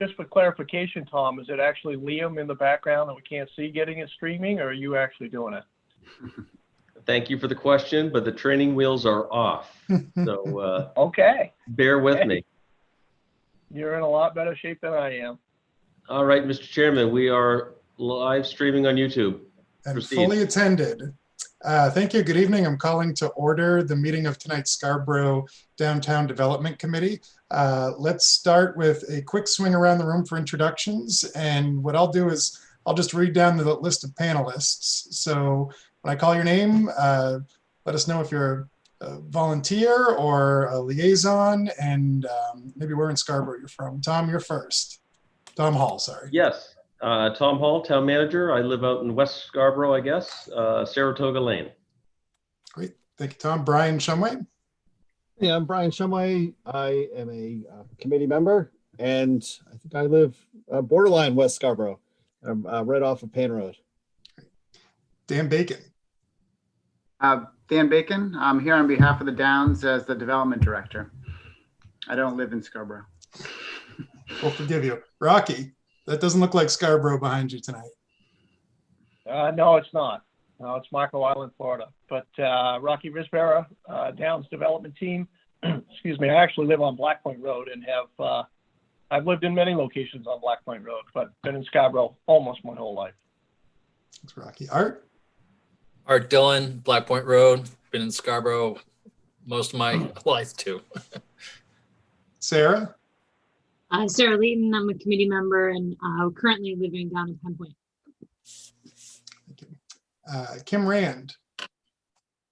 just for clarification, Tom, is it actually Liam in the background that we can't see getting it streaming, or are you actually doing it? Thank you for the question, but the training wheels are off. So okay. Bear with me. You're in a lot better shape than I am. All right, Mr. Chairman, we are live streaming on YouTube. And Proceed. fully attended. Thank you. Good evening. I'm calling to order the meeting of tonight's Scarborough Downtown Development Committee. Let's start with a quick swing around the room for introductions. And what I'll do is I'll just read down the list of panelists. So when I call your name, let us know if you're a volunteer or a liaison, and maybe where in Scarborough you're from. Tom, you're first. Tom Hall, sorry. Yes, Tom Hall, Town Manager. I live out in West Scarborough, I guess, Saratoga Lane. Great, thank you, Tom. Brian Shumway. Yeah, I'm Brian Shumway. I am a committee member, and I think I live borderline West Scarborough. I'm right off of Payne Road. Dan Bacon. Dan Bacon. I'm here on behalf of the Downs as the development director. I don't live in Scarborough. We'll forgive you. Rocky, that doesn't look like Scarborough behind you tonight. No, it's not. No, it's Marco Island, Florida. But Rocky Risbera, Downs Development Team. Excuse me. I actually live on Black Point Road and have I've lived in many locations on Black Point Road, but been in Scarborough almost my whole life. Thanks, Rocky. Art. Art Dillon, Black Point Road. Been in Scarborough most of my life too. Sarah. Sarah Layton, I'm a committee member and currently living down in Penn Point. Thank you. Kim Rand.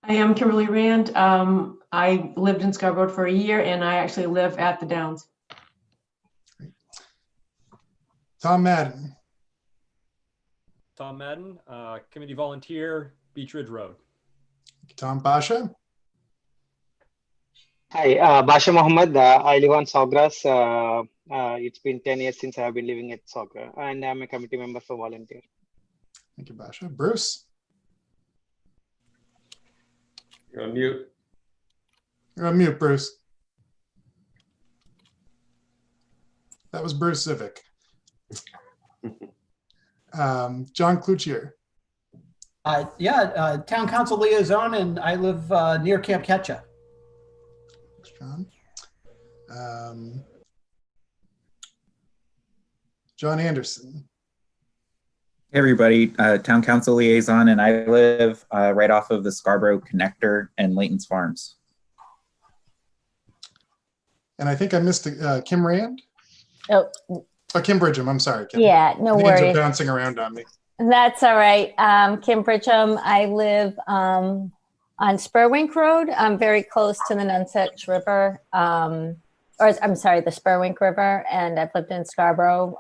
I am Kimberly Rand. I lived in Scarborough for a year and I actually live at the Downs. Great. Tom Madden. Tom Madden, committee volunteer, Beach Ridge Road. Tom Basha. Hi, Basha Mohammed. I live on Sawgrass. It's been 10 years since I have been living at Sawgrass, and I'm a committee member for volunteer. Thank you, Basha. Bruce. You're on mute. You're on mute, Bruce. That was Bruce Civic. John Cloutier. Town Council Liaison, and I live near Camp Ketcha. Thanks, John. John Anderson. Hey everybody, Town Council Liaison, and I live right off of the Scarborough Connector and Layton's Farms. And I think I missed Kim Rand. Oh, Kim Bridgham. I'm sorry, Kim. Yeah, no Names worries. are bouncing around on me. That's all right. Kim Bridgham. I live on Spurwink Road. I'm very close to the Nonsuch River, or I'm sorry, the Spurwink River, and I've lived in Scarborough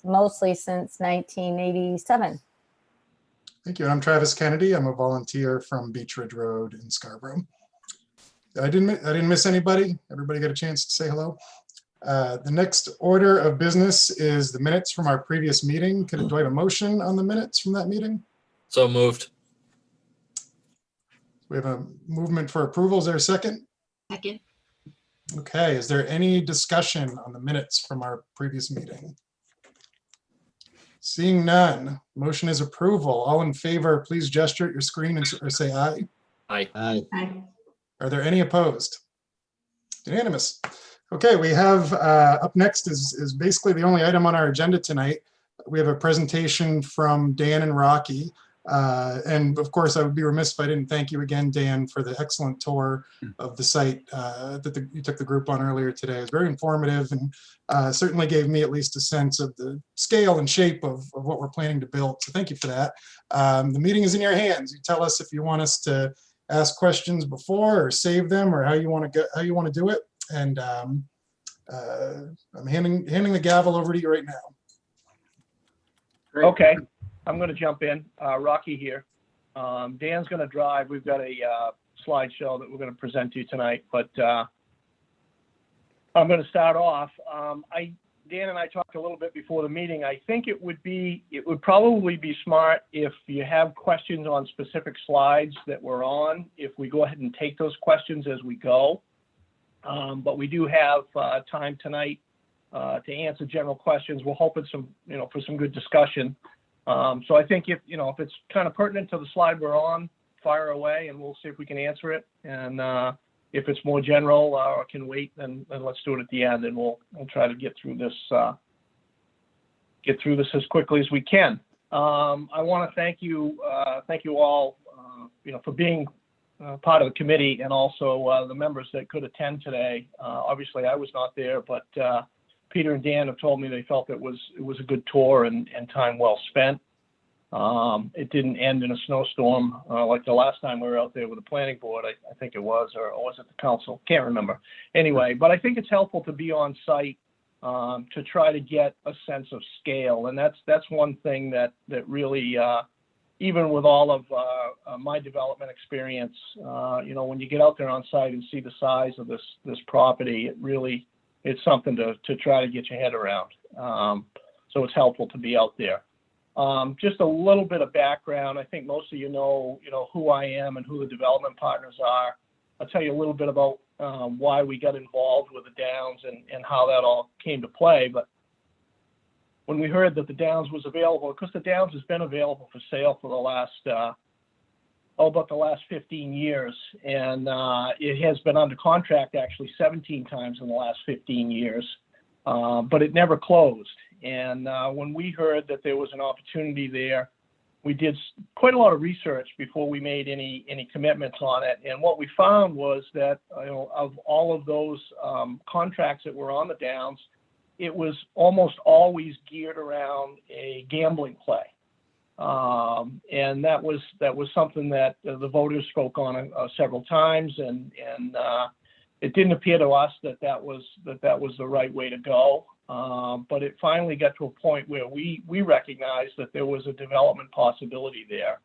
mostly since 1987. Thank you. And I'm Travis Kennedy. I'm a volunteer from Beach Ridge Road in Scarborough. I didn't miss anybody. Everybody got a chance to say hello. The next order of business is the minutes from our previous meeting. Do I have a motion on the minutes from that meeting? So moved. We have a movement for approval. Is there a second? Second. Okay. Is there any discussion on the minutes from our previous meeting? Seeing none, motion is approval. All in favor, please gesture at your screen or say aye. Aye. Aye. Aye. Are there any opposed? Unanimous. Okay, we have up next is basically the only item on our agenda tonight. We have a presentation from Dan and Rocky. And of course, I would be remiss if I didn't thank you again, Dan, for the excellent tour of the site that you took the group on earlier today. It was very informative and certainly gave me at least a sense of the scale and shape of what we're planning to build. So thank you for that. The meeting is in your hands. You tell us if you want us to ask questions before or save them or how you want to do it. And I'm handing the gavel over to you right now. Great. Okay, I'm going to jump in. Rocky here. Dan's going to drive. We've got a slideshow that we're going to present to you tonight, but I'm going to start off. Dan and I talked a little bit before the meeting. I think it would probably be smart if you have questions on specific slides that we're on, if we go ahead and take those questions as we go. But we do have time tonight to answer general questions. We're hoping for some good discussion. So I think if it's kind of pertinent to the slide we're on, fire away and we'll see if we can answer it. And if it's more general or can wait, then let's do it at the end, and we'll try to get through this as quickly as we can. I want to thank you all, for being part of the committee, and also the members that could attend today. Obviously, I was not there, but Peter and Dan have told me they felt it was a good tour and time well spent. It didn't end in a snowstorm like the last time we were out there with the planning board, I think it was, or was it the council? Can't remember. Anyway, but I think it's helpful to be on site to try to get a sense of scale, and that's one thing that really, even with all of my development experience, when you get out there on site and see the size of this property, it's something to try to get your head around. So it's helpful to be out there. Just a little bit of background. I think most of you know who I am and who the development partners are. I'll tell you a little bit about why we got involved with the Downs and how that all came to play. But when we heard that the Downs was available, because the Downs has been available for sale for the last about the last 15 years, and it has been under contract actually 17 times in the last 15 years, but it never closed. And when we heard that there was an opportunity there, we did quite a lot of research before we made any commitments on it. And what we found was that of all of those contracts that were on the Downs, it was almost always geared around a gambling play. And that was something that the voters spoke on several times, and it didn't appear to us that was the right way to go. But it finally got to a point where we recognized that there was a development possibility there,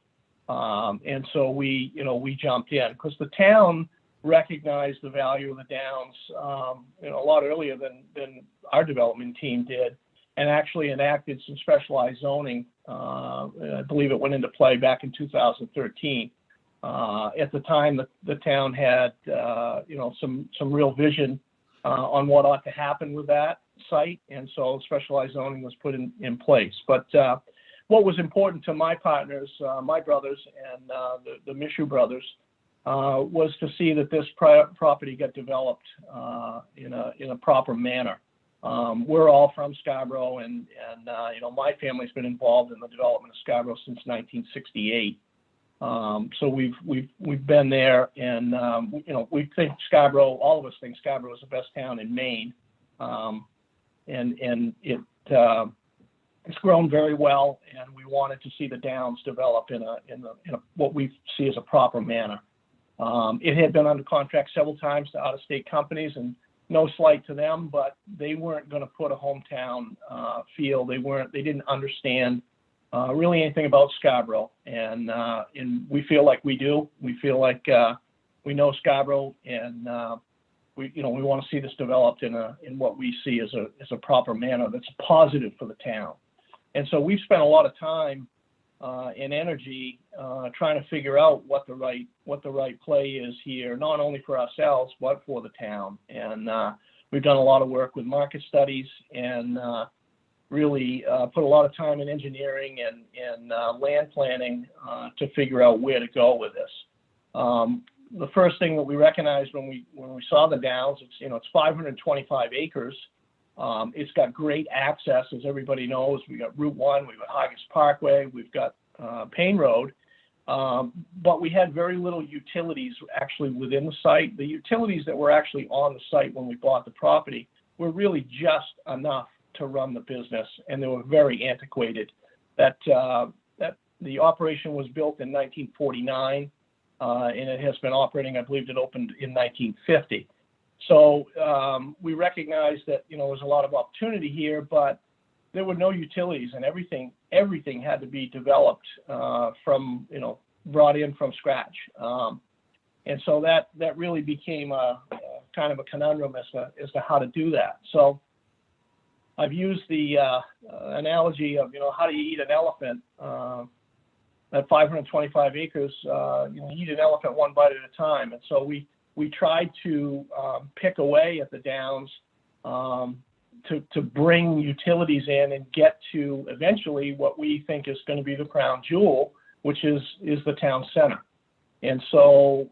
and so we jumped in, because the town recognized the value of the Downs a lot earlier than our development team did, and actually enacted some specialized zoning. I believe it went into play back in 2013. At the time, the town had some real vision on what ought to happen with that site, and so specialized zoning was put in place. But what was important to my partners, my brothers, and the Mishu brothers, was to see that this property got developed in a proper manner. We're all from Scarborough, and my family's been involved in the development of Scarborough since 1968. So we've been there, and we think Scarborough, all of us think Scarborough is the best town in Maine, and it's grown very well, and we wanted to see the Downs develop in a what we see as a proper manner. It had been under contract several times to out-of-state companies, and no slight to them, but they weren't going to put a hometown feel. They didn't understand really anything about Scarborough, and we feel like we do. We feel like we know Scarborough, and we want to see this developed in what we see as a proper manner that's positive for the town. And so we've spent a lot of time and energy trying to figure out what the right play is here, not only for ourselves but for the town. And we've done a lot of work with market studies, and really put a lot of time in engineering and land planning to figure out where to go with this. The first thing that we recognized when we saw the Downs, it's 525 acres. It's got great access, as everybody knows. We got Route 1, we've got Higgins Parkway, we've got Payne Road, but we had very little utilities actually within the site. The utilities that were actually on the site when we bought the property were really just enough to run the business, and they were very antiquated. That the operation was built in 1949, and it has been operating, I believe it opened in 1950. So we recognized that there was a lot of opportunity here, but there were no utilities, and everything had to be developed from brought in from scratch. And so that really became a kind of a conundrum as to how to do that. So I've used the analogy of how do you eat an elephant? At 525 acres, you eat an elephant one bite at a time. And so we tried to pick away at the Downs, to bring utilities in and get to eventually what we think is going to be the crown jewel, which is the town center. And so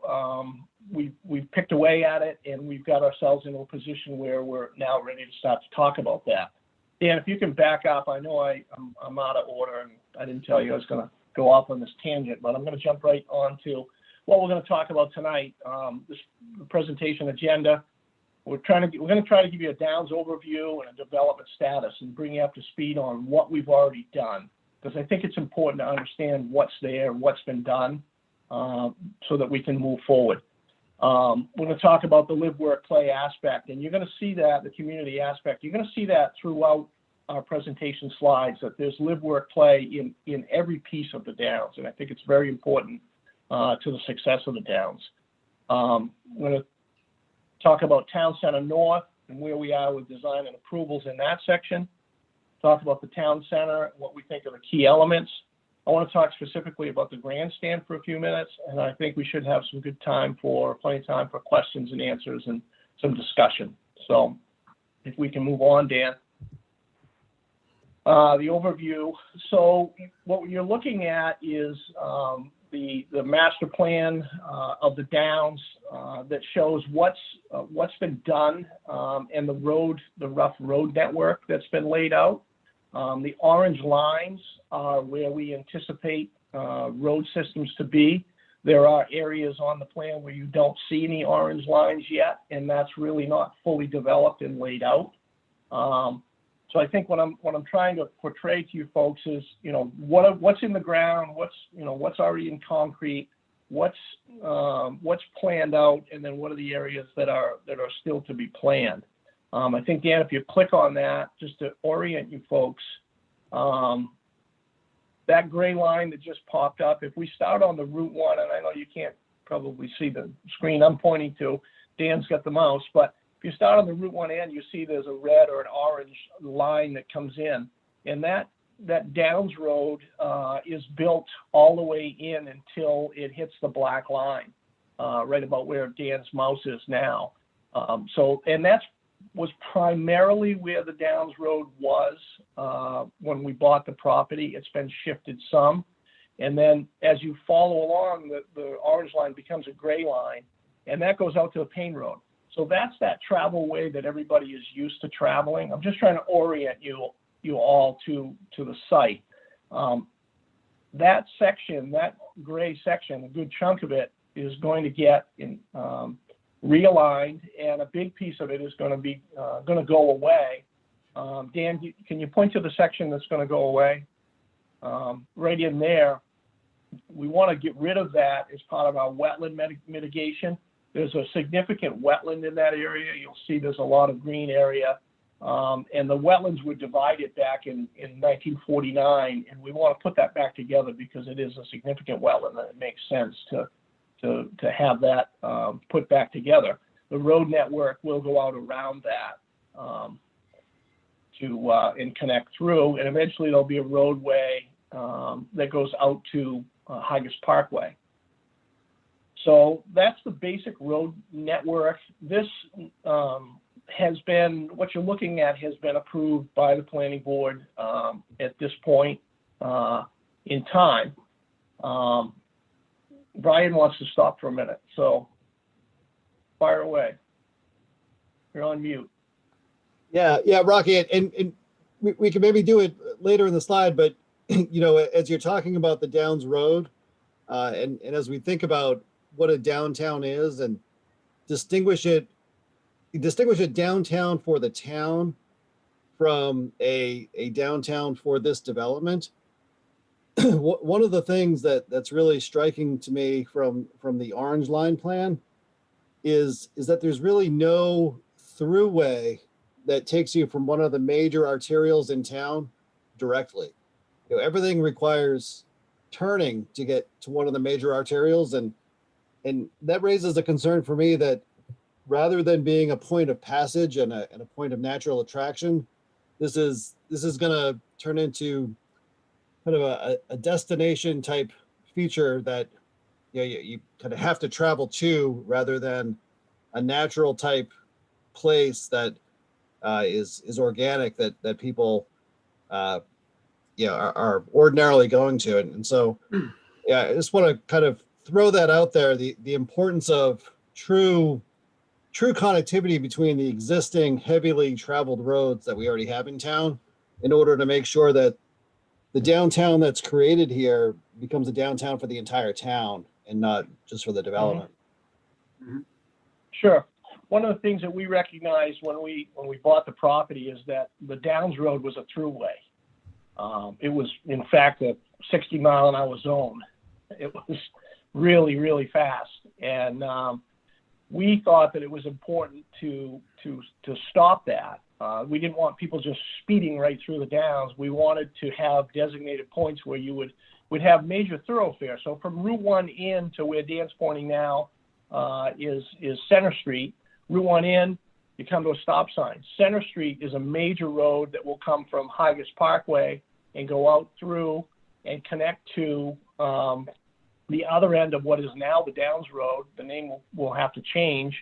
we've picked away at it, and we've got ourselves in a position where we're now ready to start to talk about that. Dan, if you can back up, I know I'm out of order, and I didn't tell you I was going to go off on this tangent, but I'm going to jump right on to what we're going to talk about tonight. This presentation agenda. We're going to try to give you a Downs overview and a development status and bring you up to speed on what we've already done, because I think it's important to understand what's there, what's been done, so that we can move forward. We're going to talk about the live, work, play aspect, and you're going to see that, the community aspect, you're going to see that throughout our presentation slides, that there's live, work, play in every piece of the Downs, and I think it's very important to the success of the Downs. We're going to talk about Town Center North and where we are with design and approvals in that section. Talk about the Town Center and what we think are the key elements. I want to talk specifically about the Grandstand for a few minutes, and I think we should have some good time plenty of time for questions and answers and some discussion. So if we can move on, Dan. The overview. So what you're looking at is the master plan of the Downs that shows what's been done and the rough road network that's been laid out. The orange lines are where we anticipate road systems to be. There are areas on the plan where you don't see any orange lines yet, and that's really not fully developed and laid out. So I think what I'm trying to portray to you folks is, what's in the ground, what's already in concrete, what's planned out, and then what are the areas that are still to be planned. I think, Dan, if you click on that, just to orient you folks, that gray line that just popped up, if we start on the Route 1, and I know you can't probably see the screen I'm pointing to, Dan's got the mouse, but if you start on the Route 1 end, you see there's a red or an orange line that comes in, and that Downs Road is built all the way in until it hits the black line, right about where Dan's mouse is now. And that was primarily where the Downs Road was when we bought the property. It's been shifted some, and then as you follow along, the orange line becomes a gray line, and that goes out to the Payne Road. So that's that travel way that everybody is used to traveling. I'm just trying to orient you all to the site. That section, that gray section, a good chunk of it is going to get realigned, and a big piece of it is going to go away. Dan, can you point to the section that's going to go away? Right in there, we want to get rid of that as part of our wetland mitigation. There's a significant wetland in that area. You'll see there's a lot of green area. And the wetlands were divided back in 1949, and we want to put that back together because it is a significant wetland, and it makes sense to have that put back together. The road network will go out around that and connect through, and eventually there'll be a roadway that goes out to Higas Parkway. So that's the basic road network. This has been, what you're looking at has been approved by the planning board at this point in time. Brian wants to stop for a minute, so fire away. You're on mute. Yeah, Rocky, and we can maybe do it later in the slide, but as you're talking about the Downs Road, and as we think about what a downtown is and distinguish it downtown for the town from a downtown for this development. One of the things that's really striking to me from the orange line plan is that there's really no throughway that takes you from one of the major arterials in town directly. Everything requires turning to get to one of the major arterials, and that raises a concern for me that rather than being a point of passage and a point of natural attraction, this is going to turn into kind of a destination type feature that you kind of have to travel to, rather than a natural type place that is organic that people are ordinarily going to. And so, yeah, I just want to kind of throw that out there, the importance of true connectivity between the existing heavily traveled roads that we already have in town in order to make sure that the downtown that's created here becomes a downtown for the entire town and not just for the development. Sure. One of the things that we recognized when we bought the property is that the Downs Road was a throughway. It was, in fact, a 60-mile-an-hour zone. It was really, really fast. And we thought that it was important to stop that. We didn't want people just speeding right through the Downs. We wanted to have designated points where you would have major thoroughfares. So from Route 1 in to where Dan's pointing now is Center Street. Route 1 in, you come to a stop sign. Center Street is a major road that will come from Higas Parkway and go out through and connect to the other end of what is now the Downs Road. The name will have to change,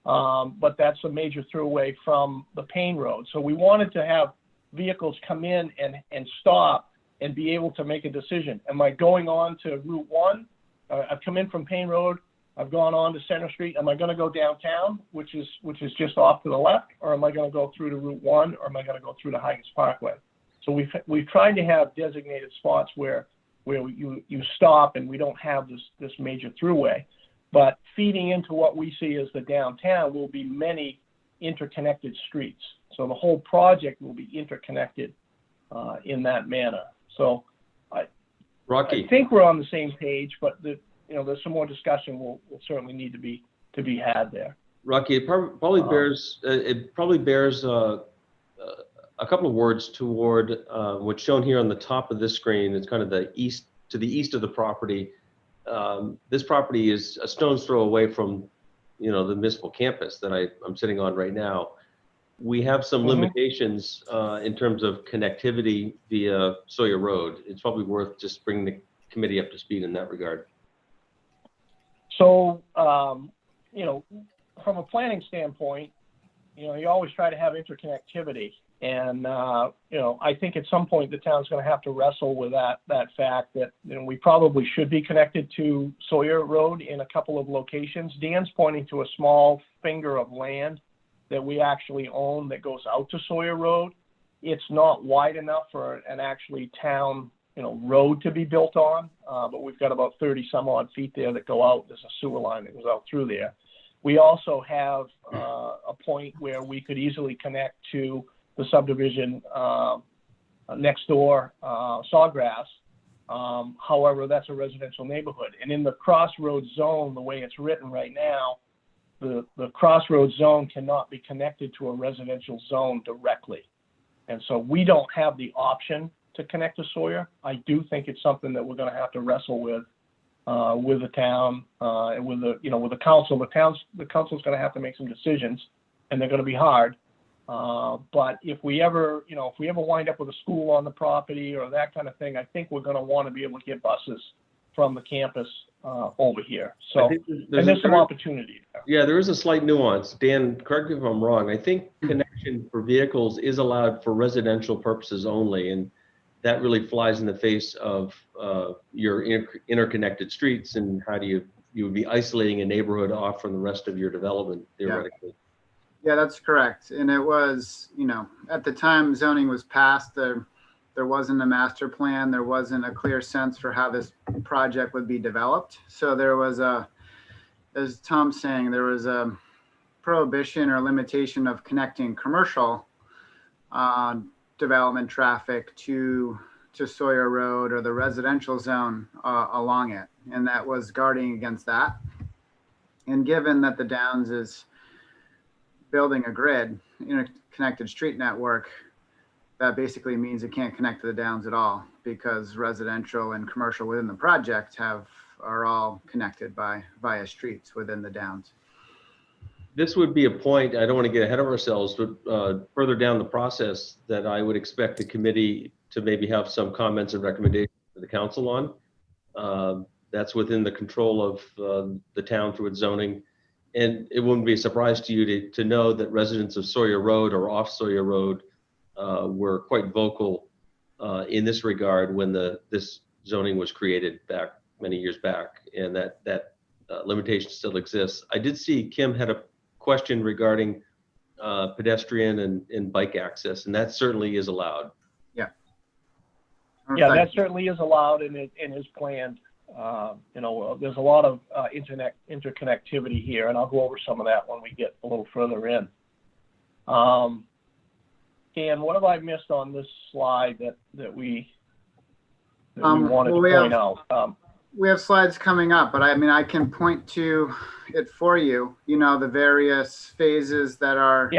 but that's a major throughway from the Payne Road. So we wanted to have vehicles come in and stop and be able to make a decision. Am I going on to Route 1? I've come in from Payne Road. I've gone on to Center Street. Am I going to go downtown, which is just off to the left, or am I going to go through to Route 1, or am I going to go through to Higas Parkway? So we've tried to have designated spots where you stop and we don't have this major throughway. But feeding into what we see as the downtown will be many interconnected streets. So the whole project will be interconnected in that manner. So I think we're on the same page, but there's some more discussion will certainly need to be had there. Rocky, it probably bears a couple of words toward what's shown here on the top of this screen. It's kind of to the east of the property. This property is a stone's throw away from, the municipal campus that I'm sitting on right now. We have some limitations in terms of connectivity via Sawyer Road. It's probably worth just bringing the committee up to speed in that regard. So, from a planning standpoint, you always try to have interconnectivity. And, I think at some point the town's going to have to wrestle with that fact that, we probably should be connected to Sawyer Road in a couple of locations. Dan's pointing to a small finger of land that we actually own that goes out to Sawyer Road. It's not wide enough for an actually town road to be built on, but we've got about 30 some odd feet there that go out. There's a sewer line that goes out through there. We also have a point where we could easily connect to the subdivision next door, Sawgrass. However, that's a residential neighborhood. And in the crossroads zone, the way it's written right now, the crossroads zone cannot be connected to a residential zone directly. And so we don't have the option to connect to Sawyer. I do think it's something that we're going to have to wrestle with the town and with the council. The council's going to have to make some decisions, and they're going to be hard. But if we ever wind up with a school on the property or that kind of thing, I think we're going to want to be able to get buses from the campus over here. So there's some opportunity there. Yeah, there is a slight nuance. Dan, correct me if I'm wrong. I think connection for vehicles is allowed for residential purposes only, and that really flies in the face of your interconnected streets and how you would be isolating a neighborhood off from the rest of your development theoretically. Yeah, that's correct. And it was, at the time zoning was passed, there wasn't a master plan. There wasn't a clear sense for how this project would be developed. So there was as Tom's saying, there was a prohibition or limitation of connecting commercial development traffic to Sawyer Road or the residential zone along it. And that was guarding against that. And given that the Downs is building a grid, interconnected street network, that basically means it can't connect to the Downs at all because residential and commercial within the project are all connected via streets within the Downs. This would be a point, I don't want to get ahead of ourselves, but further down the process that I would expect the committee to maybe have some comments and recommendations for the council on. That's within the control of the town through its zoning. And it wouldn't be a surprise to you to know that residents of Sawyer Road or off Sawyer Road were quite vocal in this regard when this zoning was created back many years back, and that limitation still exists. I did see Kim had a question regarding pedestrian and bike access, and that certainly is allowed. Yeah. Yeah, that certainly is allowed and is planned. You know, there's a lot of interconnectivity here, and I'll go over some of that when we get a little further in. Dan, what have I missed on this slide that we wanted to point out? We have slides coming up, but I mean, I can point to it for you, you know, the various phases that are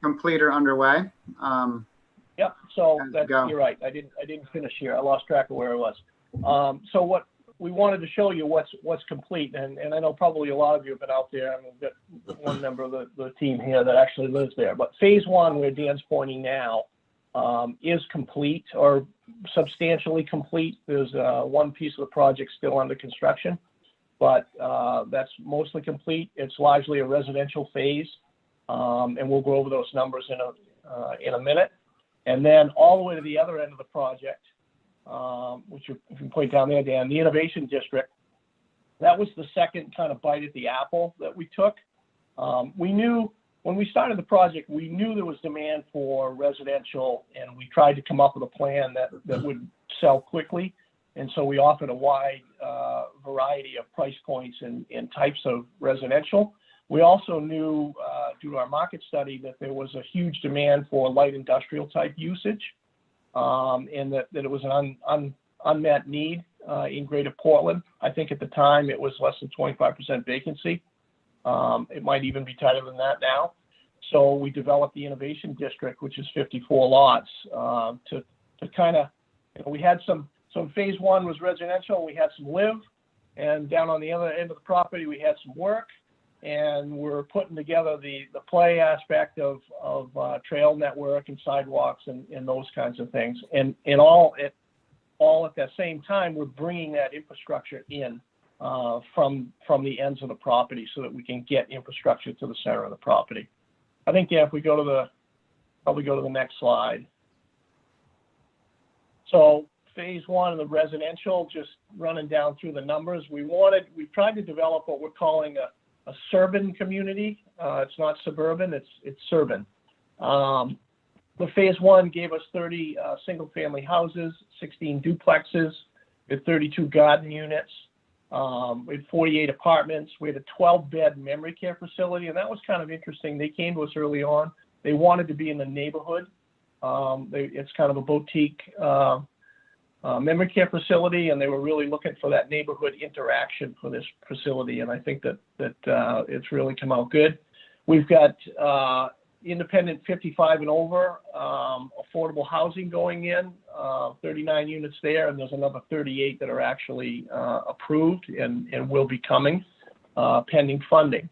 complete or underway. Yeah, so you're right. I didn't finish here. I lost track of where I was. So what we wanted to show you what's complete, and I know probably a lot of you have been out there. I mean, we've got one member of the team here that actually lives there. But phase one, where Dan's pointing now, is complete or substantially complete. There's one piece of the project still under construction, but that's mostly complete. It's largely a residential phase, and we'll go over those numbers in a minute. And then all the way to the other end of the project, which you can point down there, Dan, the Innovation District, that was the second kind of bite at the apple that we took. We knew when we started the project, we knew there was demand for residential, and we tried to come up with a plan that would sell quickly. And so we offered a wide variety of price points and types of residential. We also knew due to our market study that there was a huge demand for light industrial type usage, and that it was an unmet need in Greater Portland. I think at the time it was less than 25% vacancy. It might even be tighter than that now. So we developed the Innovation District, which is 54 lots, to kind of, you know, we had some phase one was residential, we had some live, and down on the other end of the property we had some work, and we're putting together the play aspect of trail network and sidewalks and those kinds of things. And all at that same time, we're bringing that infrastructure in from the ends of the property so that we can get infrastructure to the center of the property. I think, yeah, if we go to probably go to the next slide. So phase one of the residential, just running down through the numbers. We tried to develop what we're calling a suburban community. It's not suburban, it's suburban. The phase one gave us 30 single family houses, 16 duplexes, with 32 garden units. We had 48 apartments. We had a 12-bed memory care facility, and that was kind of interesting. They came to us early on. They wanted to be in the neighborhood. It's kind of a boutique memory care facility, and they were really looking for that neighborhood interaction for this facility, and I think that it's really come out good. We've got independent 55 and over affordable housing going in, 39 units there, and there's another 38 that are actually approved and will be coming pending funding.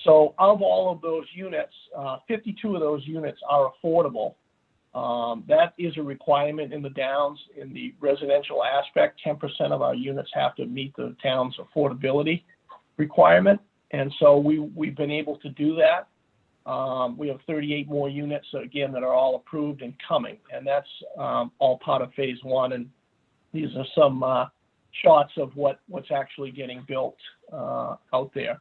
So of all of those units, 52 of those units are affordable. That is a requirement in the Downs. In the residential aspect, 10% of our units have to meet the town's affordability requirement, and so we've been able to do that. We have 38 more units, again, that are all approved and coming, and that's all part of phase one. And these are some shots of what's actually getting built out there.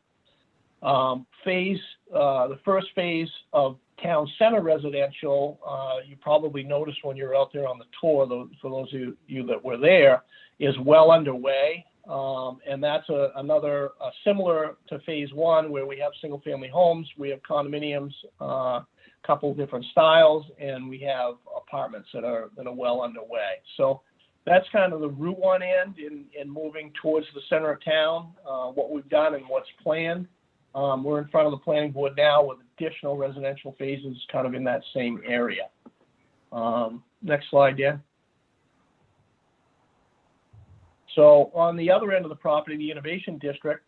The first phase of town center residential, you probably noticed when you were out there on the tour, for those of you that were there, is well underway. And that's another similar to phase one, where we have single family homes, we have condominiums, a couple of different styles, and we have apartments that are well underway. So that's kind of the Route 1 end in moving towards the center of town, what we've done and what's planned. We're in front of the planning board now with additional residential phases kind of in that same area. Next slide, Dan. So on the other end of the property, the Innovation District,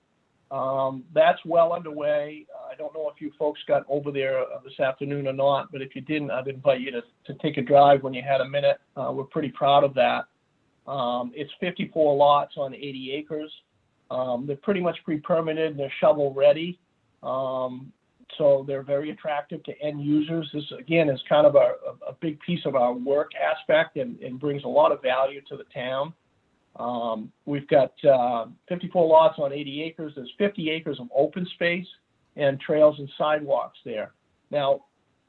that's well underway. I don't know if you folks got over there this afternoon or not, but if you didn't, I'd invite you to take a drive when you had a minute. We're pretty proud of that. It's 54 lots on 80 acres. They're pretty much pre-permitted and they're shovel ready. So they're very attractive to end users. This, again, is kind of a big piece of our work aspect and brings a lot of value to the town. We've got 54 lots on 80 acres. There's 50 acres of open space and trails and sidewalks there. Now,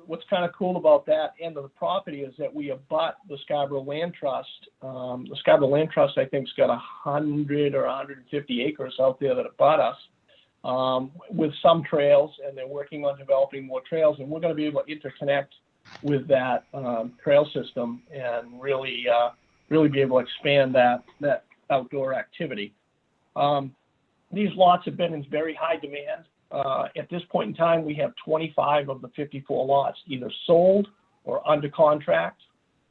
what's kind of cool about that end of the property is that we abut the Scarborough Land Trust. The Scarborough Land Trust, I think, has got 100 or 150 acres out there that abut us, with some trails, and they're working on developing more trails, and we're going to be able to interconnect with that trail system and really be able to expand that outdoor activity. These lots have been in very high demand. At this point in time, we have 25 of the 54 lots either sold or under contract.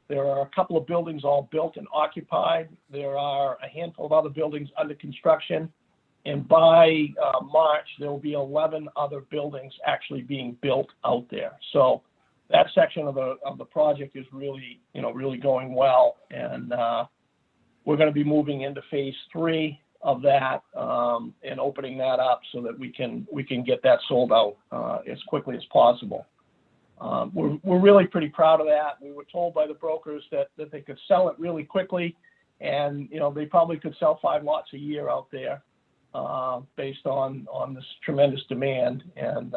There are a couple of buildings all built and occupied. There are a handful of other buildings under construction. And by March, there will be 11 other buildings actually being built out there. So that section of the project is really, really going well. And we're going to be moving into phase 3 of that and opening that up so that we can get that sold out as quickly as possible. We're really pretty proud of that. We were told by the brokers that they could sell it really quickly, and they probably could sell 5 lots a year out there based on this tremendous demand. And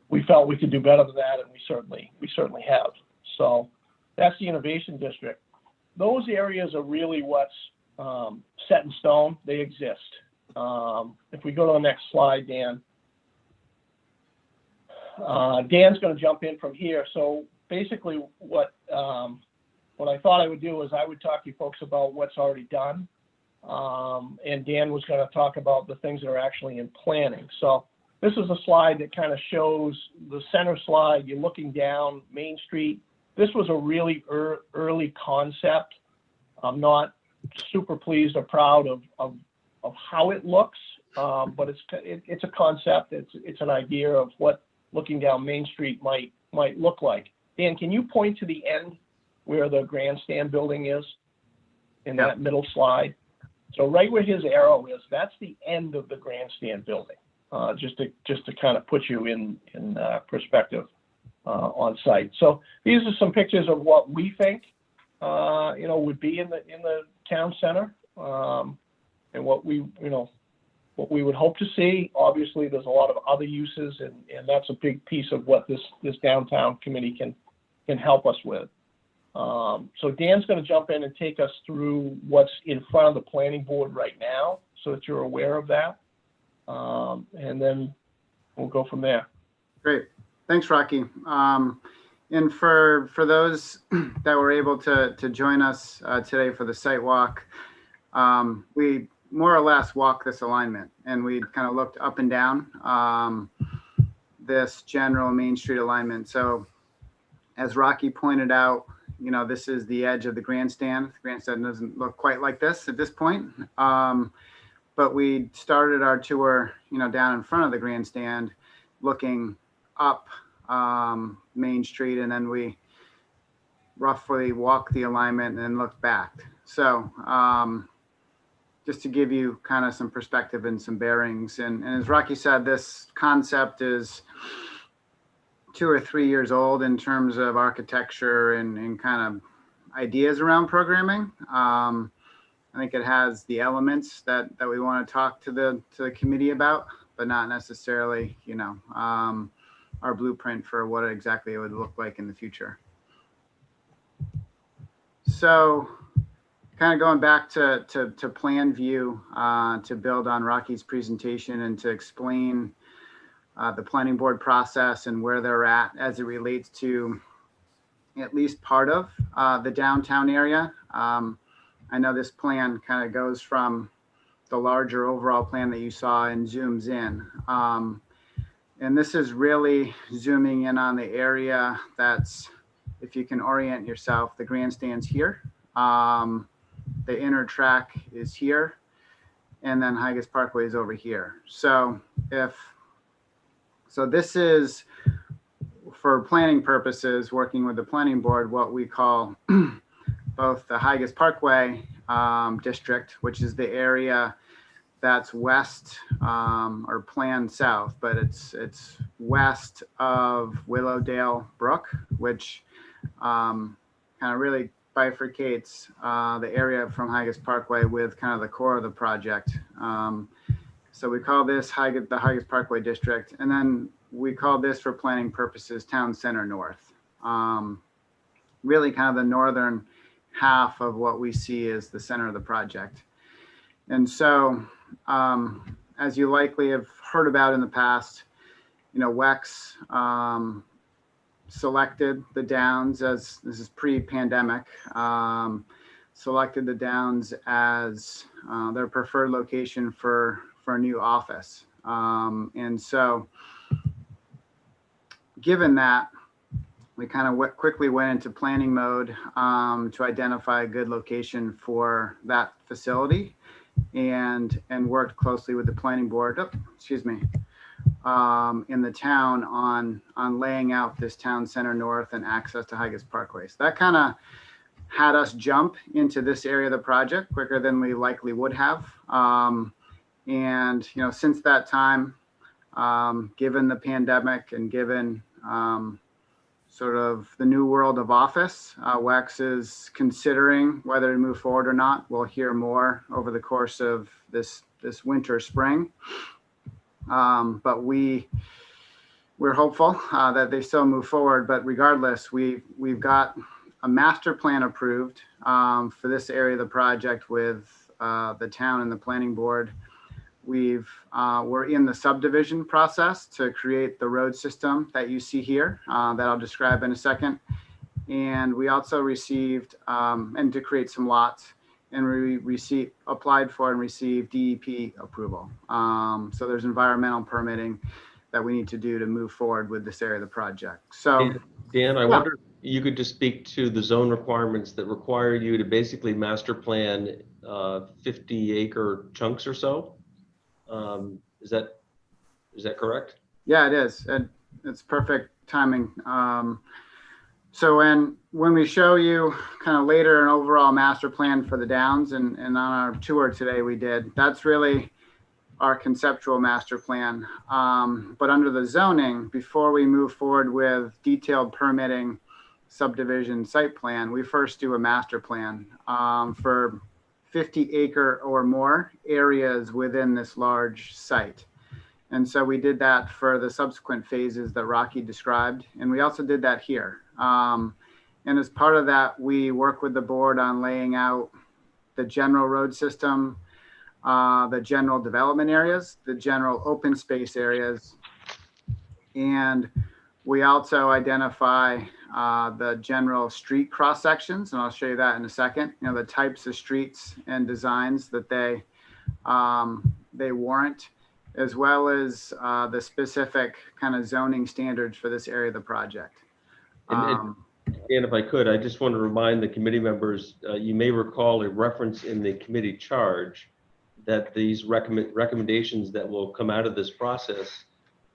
we felt we could do better than that, and we certainly have. So that's the Innovation District. Those areas are really what's set in stone. They exist. If we go to the next slide, Dan. Dan's going to jump in from here. So basically what I thought I would do is I would talk to you folks about what's already done. And Dan was going to talk about the things that are actually in planning. So this is a slide that kind of shows the center slide. You're looking down Main Street. This was a really early concept. I'm not super pleased or proud of how it looks, but it's a concept. It's an idea of what looking down Main Street might look like. Dan, can you point to the end where the Grandstand building is in that middle slide? So right where his arrow is, that's the end of the Grandstand building. Just to kind of put you in perspective on site. So these are some pictures of what we think would be in the town center, and what we would hope to see. Obviously, there's a lot of other uses, and that's a big piece of what this downtown committee can help us with. So Dan's going to jump in and take us through what's in front of the planning board right now, so that you're aware of that, and then we'll go from there. Great, thanks, Rocky. And for those that were able to join us today for the site walk, we more or less walked this alignment, and we kind of looked up and down this general Main Street alignment. So as Rocky pointed out, this is the edge of the Grandstand. The Grandstand doesn't look quite like this at this point, but we started our tour, down in front of the Grandstand, looking up Main Street, and then we roughly walked the alignment and looked back. So just to give you kind of some perspective and some bearings, and as Rocky said, this concept is 2 or 3 years old in terms of architecture and kind of ideas around programming. I think it has the elements that we want to talk to the committee about, but not necessarily, our blueprint for what exactly it would look like in the future. So kind of going back to plan view, to build on Rocky's presentation and to explain the planning board process and where they're at as it relates to at least part of the downtown area. I know this plan kind of goes from the larger overall plan that you saw and zooms in. And this is really zooming in on the area that's, if you can orient yourself, the Grandstand's here. The inner track is here, and then Higas Parkway is over here. So this is, for planning purposes, working with the planning board, what we call both the Higas Parkway district, which is the area that's west or planned south, but it's west of Willowdale Brook, which kind of really bifurcates the area from Higas Parkway with kind of the core of the project. So we call this the Higas Parkway District, and then we call this, for planning purposes, Town Center North. Really kind of the northern half of what we see as the center of the project. And so, as you likely have heard about in the past, WEX selected the Downs as, this is pre-pandemic, selected the Downs as their preferred location for a new office. And so, given that, we kind of quickly went into planning mode to identify a good location for that facility, and worked closely with the planning board, in the town on laying out this Town Center North and access to Higas Parkway. So that kind of had us jump into this area of the project quicker than we likely would have. And since that time, given the pandemic and given sort of the new world of office, WEX is considering whether to move forward or not. We'll hear more over the course of this winter, spring. But we're hopeful that they still move forward. But regardless, we've got a master plan approved for this area of the project with the town and the planning board. We're in the subdivision process to create the road system that you see here that I'll describe in a second. And we also received, and to create some lots, and we applied for and received DEP approval. So there's environmental permitting that we need to do to move forward with this area of the project. So Dan, I wonder if you could just speak to the zone requirements that require you to basically master plan 50-acre chunks or so. Is that correct? Yeah, it is. It's perfect timing. So when we show you kind of later an overall master plan for the Downs, and on our tour today we did, that's really our conceptual master plan. But under the zoning, before we move forward with detailed permitting, subdivision, site plan, we first do a master plan for 50-acre or more areas within this large site. And so we did that for the subsequent phases that Rocky described. And we also did that here. And as part of that, we work with the board on laying out the general road system, the general development areas, the general open space areas. And we also identify the general street cross sections, and I'll show you that in a second. The types of streets and designs that they warrant, as well as the specific kind of zoning standards for this area of the project. And if I could, I just want to remind the committee members, you may recall a reference in the committee charge that these recommendations that will come out of this process,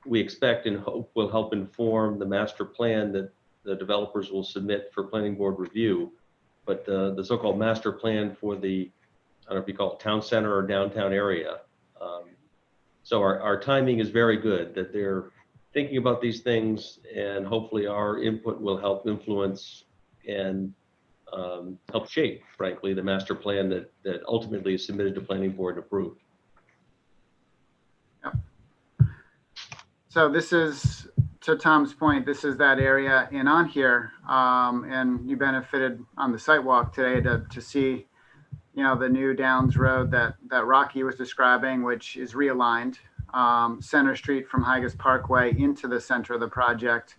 we expect and hope will help inform the master plan that the developers will submit for planning board review. But the so-called master plan for the, I don't know if you call it town center or downtown area. So our timing is very good, that they're thinking about these things, and hopefully our input will help influence and help shape, frankly, the master plan that ultimately is submitted to planning board and approved. Yep. So this is, to Tom's point, this is that area. And on here, and you benefited on the site walk today to see, the new Downs Road that Rocky was describing, which is realigned, Center Street from Higas Parkway into the center of the project.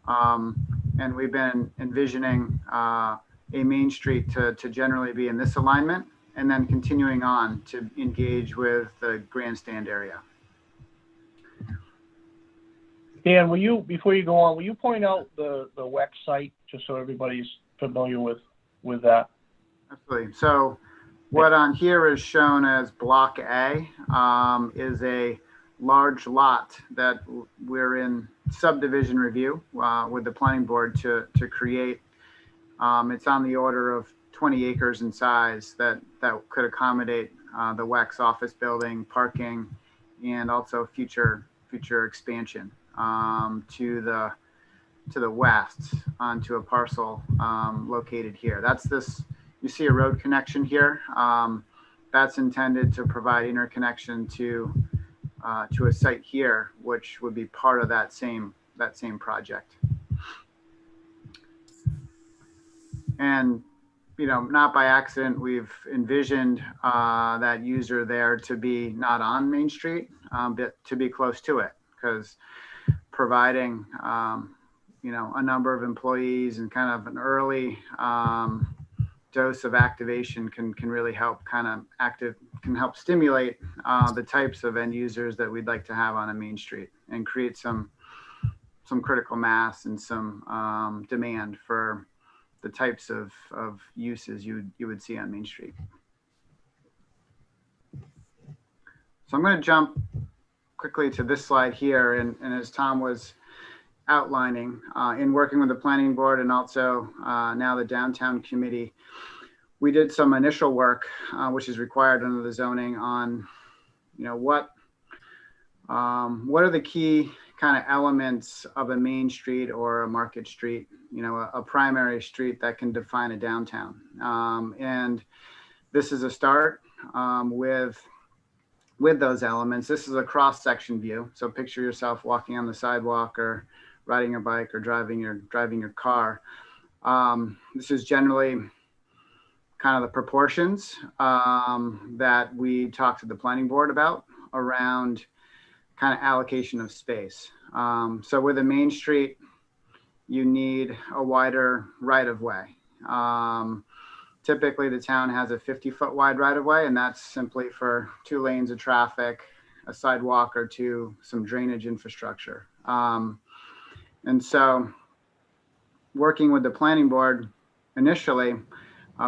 And we've been envisioning a main street to generally be in this alignment, and then continuing on to engage with the Grandstand area. Dan, before you go on, will you point out the WEX site, just so everybody's familiar with that? Absolutely. So what on here is shown as Block A is a large lot that we're in subdivision review with the planning board to create. It's on the order of 20 acres in size that could accommodate the WEX office building, parking, and also future expansion to the west onto a parcel located here. That's this, you see a road connection here. That's intended to provide interconnection to a site here, which would be part of that same project. And, you know, not by accident, we've envisioned that user there to be not on Main Street, but to be close to it, because providing, you know, a number of employees and kind of an early dose of activation can really help can help stimulate the types of end users that we'd like to have on a Main Street and create some critical mass and some demand for the types of uses you would see on Main Street. So I'm going to jump quickly to this slide here, and as Tom was outlining, in working with the planning board and also now the downtown committee, we did some initial work, which is required under the zoning, on, you know, what are the key kind of elements of a main street or a market street, you know, a primary street that can define a downtown. And this is a start with those elements. This is a cross-section view. So picture yourself walking on the sidewalk or riding your bike or driving your car. This is generally kind of the proportions that we talked to the planning board about around kind of allocation of space. So with a main street, you need a wider right-of-way. Typically, the town has a 50-foot wide right-of-way, and that's simply for 2 lanes of traffic, a sidewalk, or some drainage infrastructure. And so working with the planning board initially,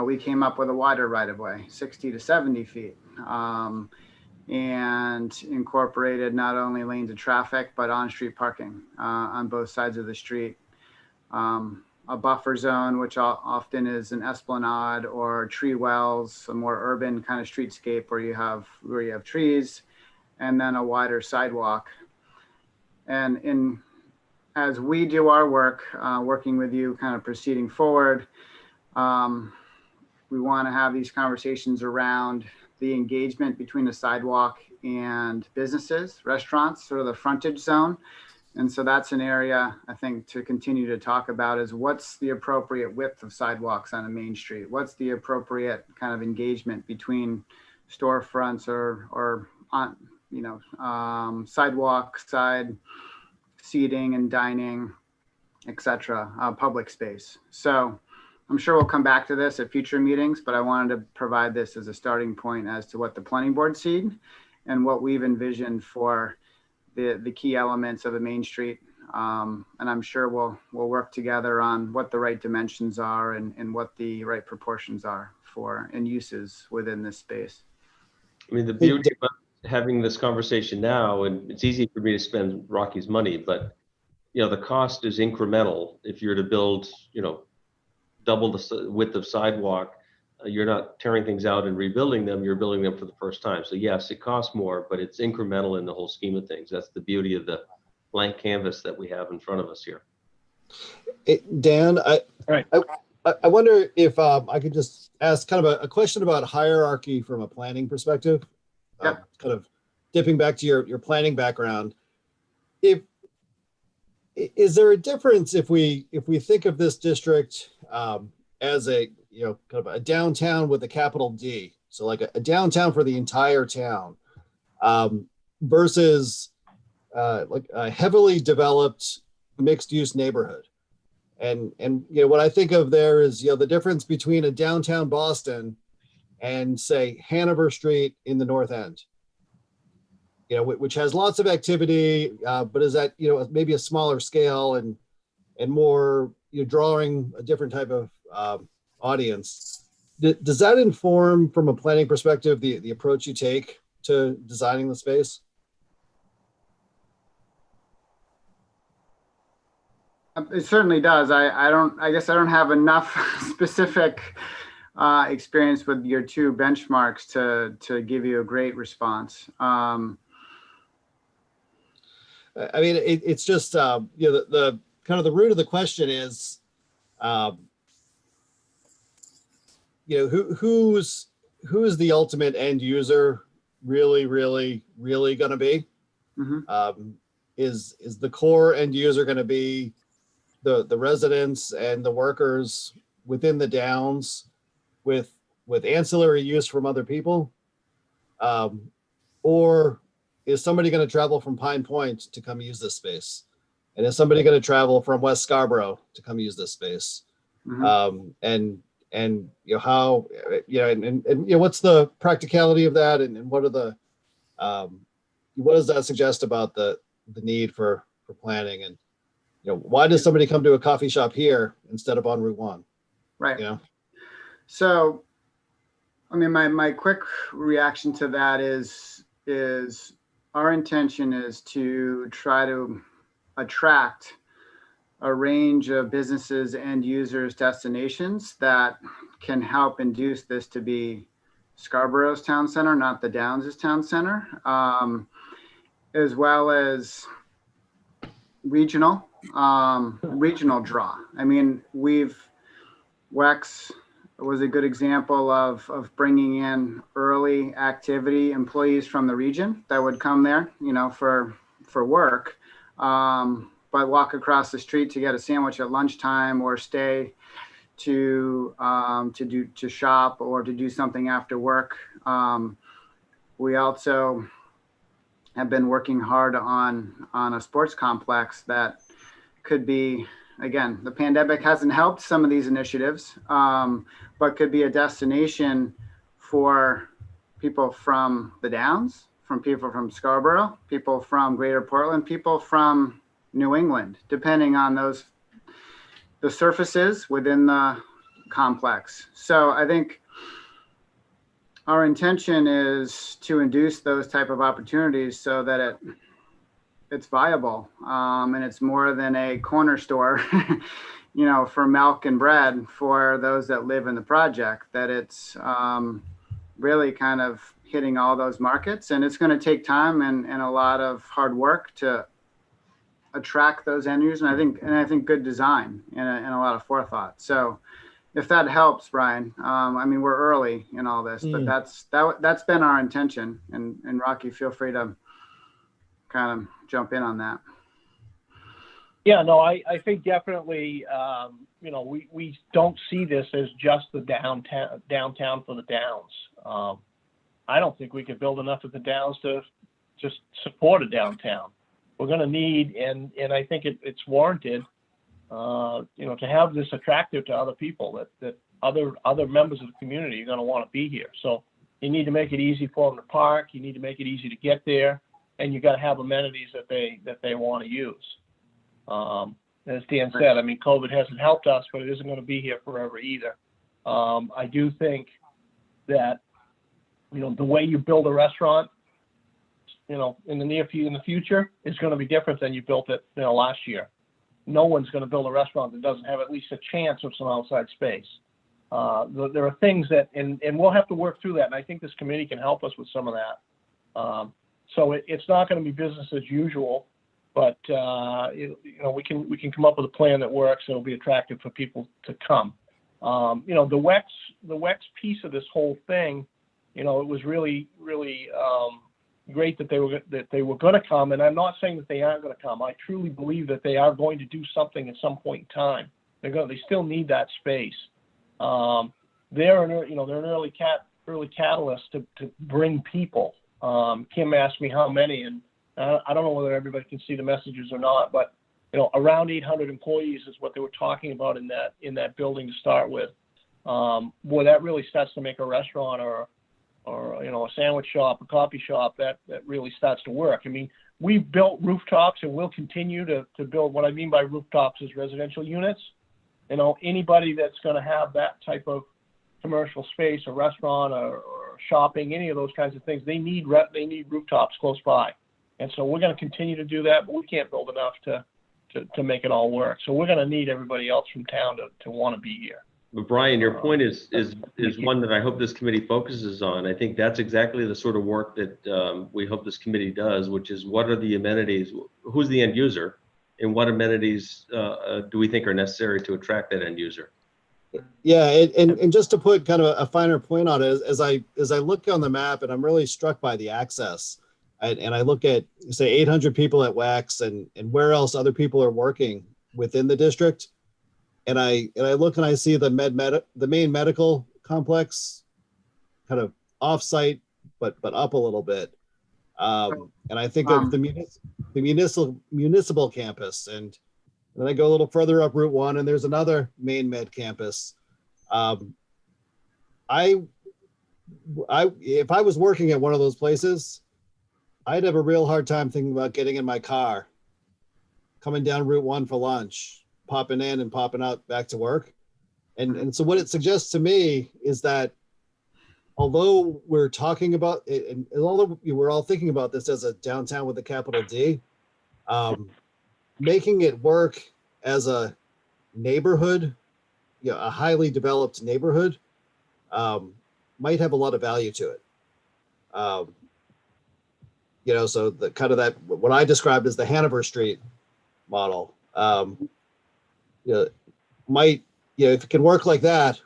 we came up with a wider right-of-way, 60 to 70 feet, and incorporated not only lanes of traffic, but on-street parking on both sides of the street. A buffer zone, which often is an esplanade or tree wells, a more urban kind of streetscape where you have trees, and then a wider sidewalk. And as we do our work, working with you, kind of proceeding forward, we want to have these conversations around the engagement between the sidewalk and businesses, restaurants, sort of the frontage zone. And so that's an area, I think, to continue to talk about, is what's the appropriate width of sidewalks on a main street? What's the appropriate kind of engagement between storefronts or on, you know, sidewalk, side seating and dining, etc., public space. So I'm sure we'll come back to this at future meetings, but I wanted to provide this as a starting point as to what the planning board seed and what we've envisioned for the key elements of a main street. And I'm sure we'll work together on what the right dimensions are and what the right proportions are for and uses within this space. I mean, the beauty about having this conversation now, and it's easy for me to spend Rocky's money, but, you know, the cost is incremental. If you're to build, you know, double the width of sidewalk, you're not tearing things out and rebuilding them, you're building them for the first time. So yes, it costs more, but it's incremental in the whole scheme of things. That's the beauty of the blank canvas that we have in front of us here. Dan, I wonder if I could just ask kind of a question about hierarchy from a planning perspective. Yep. Kind of dipping back to your planning background. Is there a difference if we think of this district as a, you know, kind of a downtown with a capital D, so like a downtown for the entire town, versus like a heavily developed mixed use neighborhood? And you know, what I think of there is, you know, the difference between a downtown Boston and, say, Hanover Street in the North End, you know, which has lots of activity, but is at, you know, maybe a smaller scale and more, you know, drawing a different type of audience. Does that inform, from a planning perspective, the approach you take to designing the space? It certainly does. I guess I don't have enough specific experience with your two benchmarks to give you a great response. I mean, it's just, you know, the kind of the root of the question is, you know, who is the ultimate end user really going to be? Mm-hmm. Is the core end user going to be the residents and the workers within the Downs with ancillary use from other people? Or is somebody going to travel from Pine Point to come use this space? And is somebody going to travel from West Scarborough to come use this space? Mm-hmm. And you know, how, you know, and you know, what's the practicality of that, and what are the what does that suggest about the need for planning? And you know, why does somebody come to a coffee shop here instead of on Route 1? Right. You know? So, I mean, my quick reaction to that is our intention is to try to attract a range of businesses and users, destinations that can help induce this to be Scarborough's town center, not the Downs' town center, as well as regional draw. I mean, WEX was a good example of bringing in early activity employees from the region that would come there, you know, for work, but walk across the street to get a sandwich at lunchtime, or stay to shop or to do something after work. We also have been working hard on a sports complex that could be, again, the pandemic hasn't helped some of these initiatives, but could be a destination for people from the Downs, from people from Scarborough, people from Greater Portland, people from New England, depending on the surfaces within the complex. So I think our intention is to induce those type of opportunities so that it's viable, and it's more than a corner store, you know, for milk and bread for those that live in the project, that it's really kind of hitting all those markets. And it's going to take time and a lot of hard work to attract those end users. And I think good design and a lot of forethought. So if that helps, Brian, I mean, we're early in all this, but that's been our intention. And Rocky, feel free to kind of jump in on that. Yeah, no, I think definitely, you know, we don't see this as just the downtown for the Downs. I don't think we could build enough of the Downs to just support a downtown. We're going to need, and I think it's warranted, you know, to have this attractive to other people, that other members of the community are going to want to be here. So you need to make it easy for them to park. You need to make it easy to get there, and you got to have amenities that they want to use. As Dan said, I mean, COVID hasn't helped us, but it isn't going to be here forever either. I do think that, you know, the way you build a restaurant, you know, in the future is going to be different than you built it, you know, last year. No one's going to build a restaurant that doesn't have at least a chance of some outside space. There are things that, and we'll have to work through that. And I think this committee can help us with some of that. So it's not going to be business as usual, but you know, we can come up with a plan that works. That'll be attractive for people to come. You know, the WEX piece of this whole thing, you know, it was really great that they were going to come, and I'm not saying that they aren't going to come. I truly believe that they are going to do something at some point in time. They still need that space. They're an early catalyst to bring people. Kim asked me how many, and I don't know whether everybody can see the messages or not, but you know, around 800 employees is what they were talking about in that building to start with. Boy, that really starts to make a restaurant or you know, a sandwich shop, a coffee shop, that really starts to work. I mean, we've built rooftops and we'll continue to build. What I mean by rooftops is residential units. You know, anybody that's going to have that type of commercial space, a restaurant or shopping, any of those kinds of things, they need rooftops close by. And so we're going to continue to do that, but we can't build enough to make it all work. So we're going to need everybody else from town to want to be here. But Brian, your point is one that I hope this committee focuses on. I think that's exactly the sort of work that we hope this committee does, which is what are the amenities, who's the end user, and what amenities do we think are necessary to attract that end user? Yeah, and just to put kind of a finer point on it, as I look on the map, and I'm really struck by the access, and I look at, say, 800 people at WEX and where else other people are working within the district. And I look and I see the main medical complex kind of off-site, but up a little bit. And I think of the municipal campus, and then I go a little further up Route 1, and there's another main med campus. If I was working at one of those places, I'd have a real hard time thinking about getting in my car, coming down Route 1 for lunch, popping in and popping out back to work. And so what it suggests to me is that although we're talking about it, and although we're all thinking about this as a downtown with a capital D, making it work as a neighborhood, a highly developed neighborhood, might have a lot of value to it. So the kind of that, what I described as the Hanover Street model, might, if it can work like that,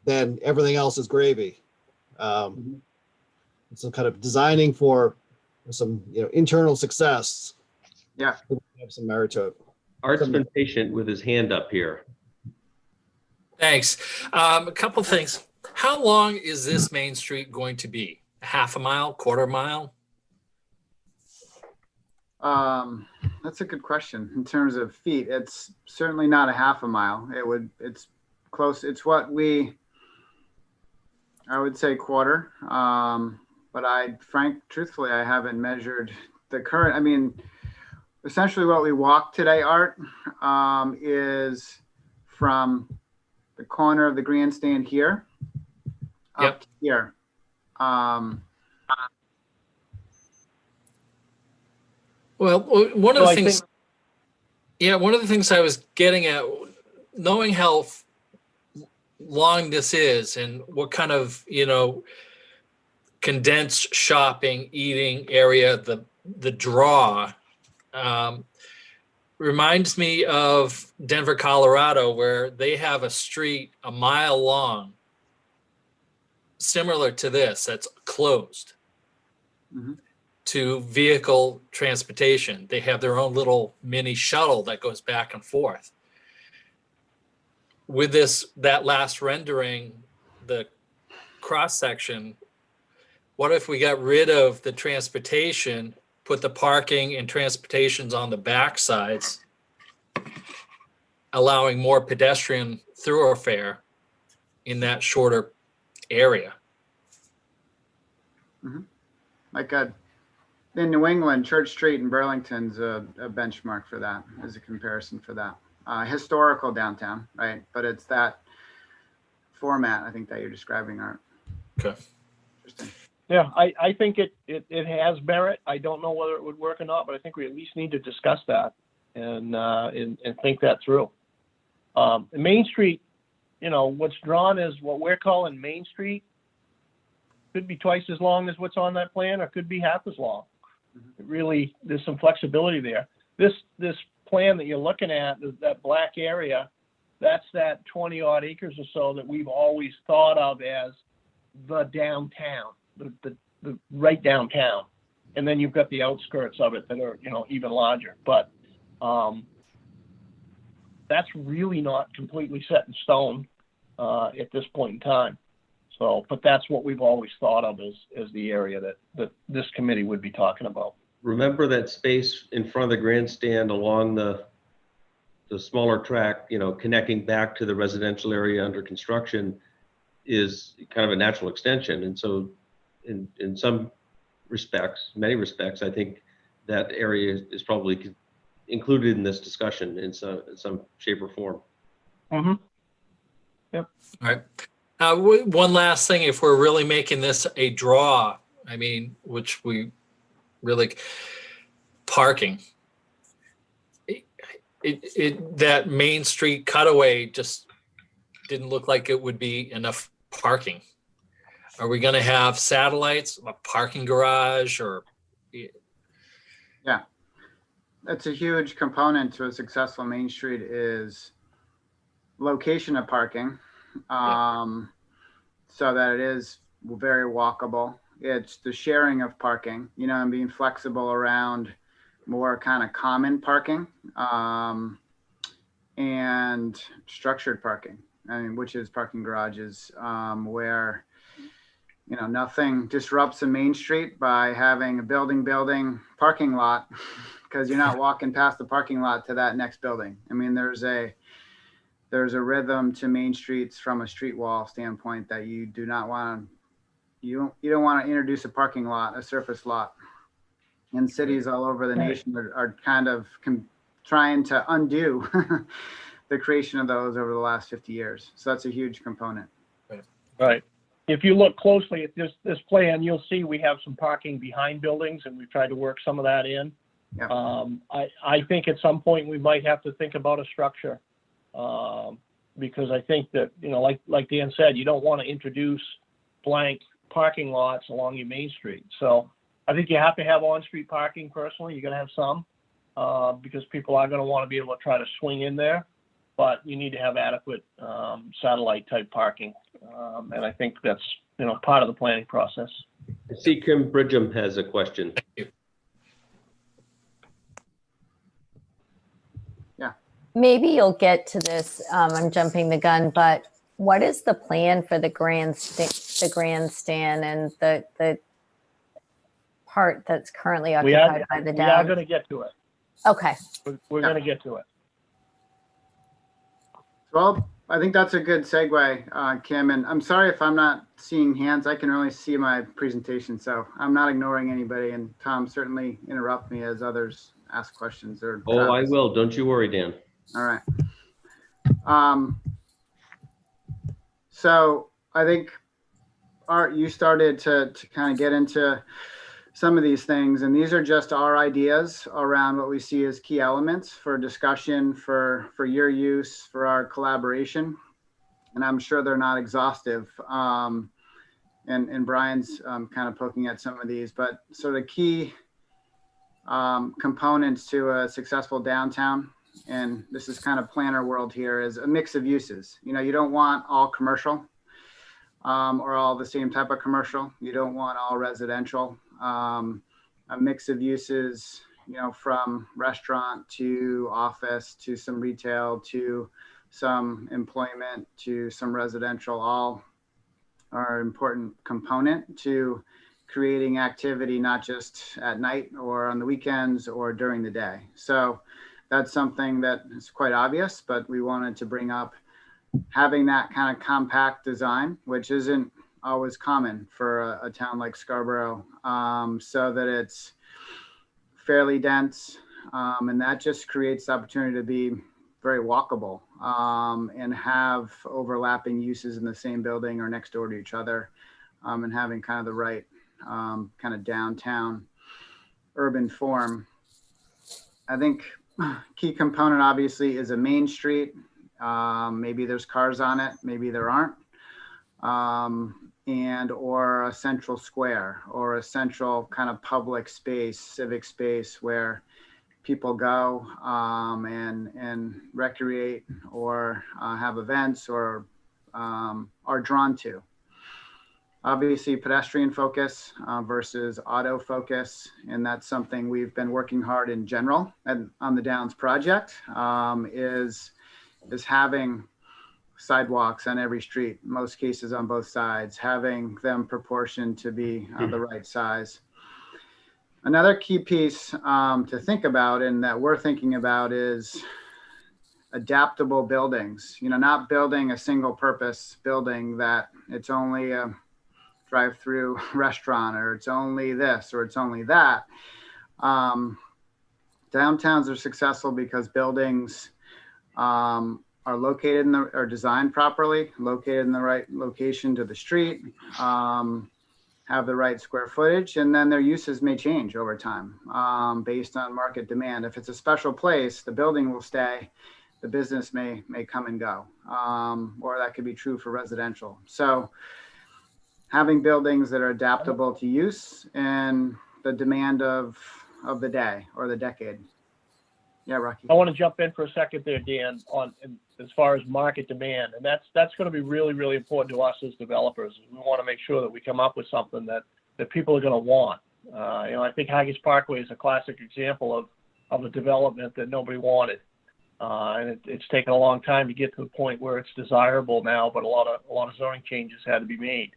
then everything else is gravy. So kind of designing for some, internal success. Yeah. Have some merit to it. Art's been patient with his hand up here. Thanks. A couple things. How long is this Main Street going to be? A half a mile, quarter mile? That's a good question. In terms of feet, it's certainly not a half a mile. It's close. It's what I would say quarter. But truthfully, I haven't measured the current. I mean, essentially what we walked today, Art, is from the corner of the grandstand here up to here. Well, one of the things I was getting at, knowing how long this is and what kind of, condensed shopping, eating area, the draw, reminds me of Denver, Colorado, where they have a street a mile long, similar to this, that's closed. Mm-hmm. To vehicle transportation. They have their own little mini shuttle that goes back and forth. With that last rendering, the cross section, what if we got rid of the transportation, put the parking and transportations on the back sides, allowing more pedestrian thoroughfare in that shorter area? Mm-hmm. In New England, Church Street in Burlington's a benchmark for that, as a comparison for that. Historical downtown, right? But it's that format, I think, that you're describing, Art. Okay. Interesting. Yeah, I think it has merit. I don't know whether it would work or not, but I think we at least need to discuss that and think that through. Main Street, what's drawn is what we're calling Main Street. Could be twice as long as what's on that plan, or could be half as long. It really, there's some flexibility there. This plan that you're looking at, that black area, that's that 20 odd acres or so that we've always thought of as the downtown, the right downtown. And then you've got the outskirts of it that are, even larger. But that's really not completely set in stone at this point in time. So, but that's what we've always thought of as the area that this committee would be talking about. Remember that space in front of the grandstand along the smaller track, connecting back to the residential area under construction is kind of a natural extension. And so in some respects, many respects, I think that area is probably included in this discussion in some shape or form. Mm-hmm. Yep. All right. One last thing, if we're really making this a draw, which we really, parking, that Main Street cutaway just didn't look like it would be enough parking. Are we going to have satellites, a parking garage, or? Yeah, that's a huge component to a successful Main Street is location of parking, so that it is very walkable. It's the sharing of parking, you know, and being flexible around more kind of common parking, and structured parking, I mean, which is parking garages, where, you know, nothing disrupts a Main Street by having a building parking lot, because you're not walking past the parking lot to that next building. I mean, there's a rhythm to Main Streets from a street wall standpoint that you do not want to, you don't want to introduce a parking lot, a surface lot. And cities all over the nation are kind of trying to undo the creation of those over the last 50 years. So that's a huge component. Right. If you look closely at this plan, you'll see we have some parking behind buildings, and we've tried to work some of that in. Yep. I think at some point we might have to think about a structure, because I think that, you know, like Dan said, you don't want to introduce blank parking lots along your Main Street. So I think you have to have on-street parking. Personally, you're going to have some, because people are going to want to be able to try to swing in there, but you need to have adequate satellite type parking. And I think that's, you know, part of the planning process. I see Kim Bridgham has a question. Thank you. Yeah. Maybe you'll get to this. I'm jumping the gun, but what is the plan for the grandstand and the part that's currently occupied by the We are Downs? going to get to it. Okay. We're going to get to it. Well, I think that's a good segue, Kim. And I'm sorry if I'm not seeing hands. I can only see my presentation, so I'm not ignoring anybody. And Tom, certainly interrupt me as others ask questions. Or Oh, I will. Don't you worry, Dan. All right. So I think, Art, you started to kind of get into some of these things, and these are just our ideas around what we see as key elements for discussion, for your use, for our collaboration. And I'm sure they're not exhaustive. And Brian's kind of poking at some of these, but so the key components to a successful downtown, and this is kind of planner world here, is a mix of uses. You know, you don't want all commercial, or all the same type of commercial. You don't want all residential. A mix of uses, you know, from restaurant to office to some retail to some employment to some residential, all are an important component to creating activity, not just at night or on the weekends or during the day. So that's something that is quite obvious, but we wanted to bring up having that kind of compact design, which isn't always common for a town like Scarborough, so that it's fairly dense, and that just creates the opportunity to be very walkable, and have overlapping uses in the same building or next door to each other, and having kind of the right kind of downtown urban form. I think key component obviously is a Main Street. Maybe there's cars on it, maybe there aren't. And or a central square or a central kind of public space, civic space where people go and recreate or have events or are drawn to. Obviously pedestrian focus versus auto focus, and that's something we've been working hard in general and on the Downs project, is having sidewalks on every street, in most cases on both sides, having them proportioned to be the right size. Another key piece to think about and that we're thinking about is adaptable buildings. You know, not building a single purpose building that it's only a drive-through restaurant or it's only this or it's only that. Downtowns are successful because buildings are located are designed properly, located in the right location to the street, have the right square footage, and then their uses may change over time based on market demand. If it's a special place, the building will stay, the business may come and go, or that could be true for residential. So having buildings that are adaptable to use and the demand of the day or the decade. Yeah, Rocky. I want to jump in for a second there, Dan, as far as market demand, and that's going to be really, really important to us as developers. We want to make sure that we come up with something that people are going to want. I think Haggis Parkway is a classic example of a development that nobody wanted, and it's taken a long time to get to the point where it's desirable now. But a lot of zoning changes had to be made.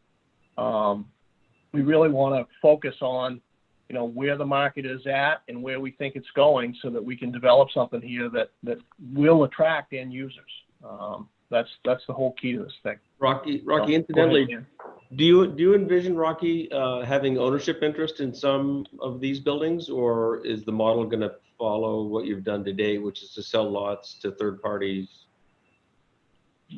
We really want to focus on where the market is at and where we think it's going, so that we can develop something here that will attract end users. That's the whole key to this thing. Rocky, incidentally, do you envision, Rocky, having ownership interest in some of these buildings, or is the model going to follow what you've done today, which is to sell lots to third parties?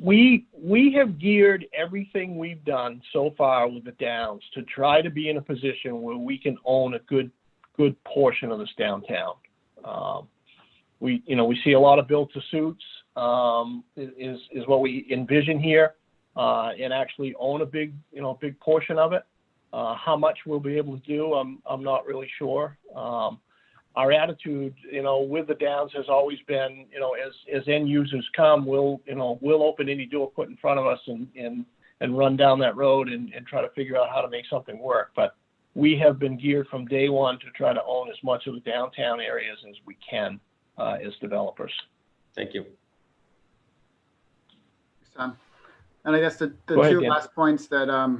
We have geared everything we've done so far with the Downs to try to be in a position where we can own a good portion of this downtown. We see a lot of build to suits is what we envision here, and actually own a big portion of it. How much we'll be able to do, I'm not really sure. Our attitude, with the Downs has always been, as end users come, we'll open any door put in front of us and run down that road and try to figure out how to make something work. But we have been geared from day one to try to own as much of the downtown areas as we can as developers. Thank you. And I guess the two last points that are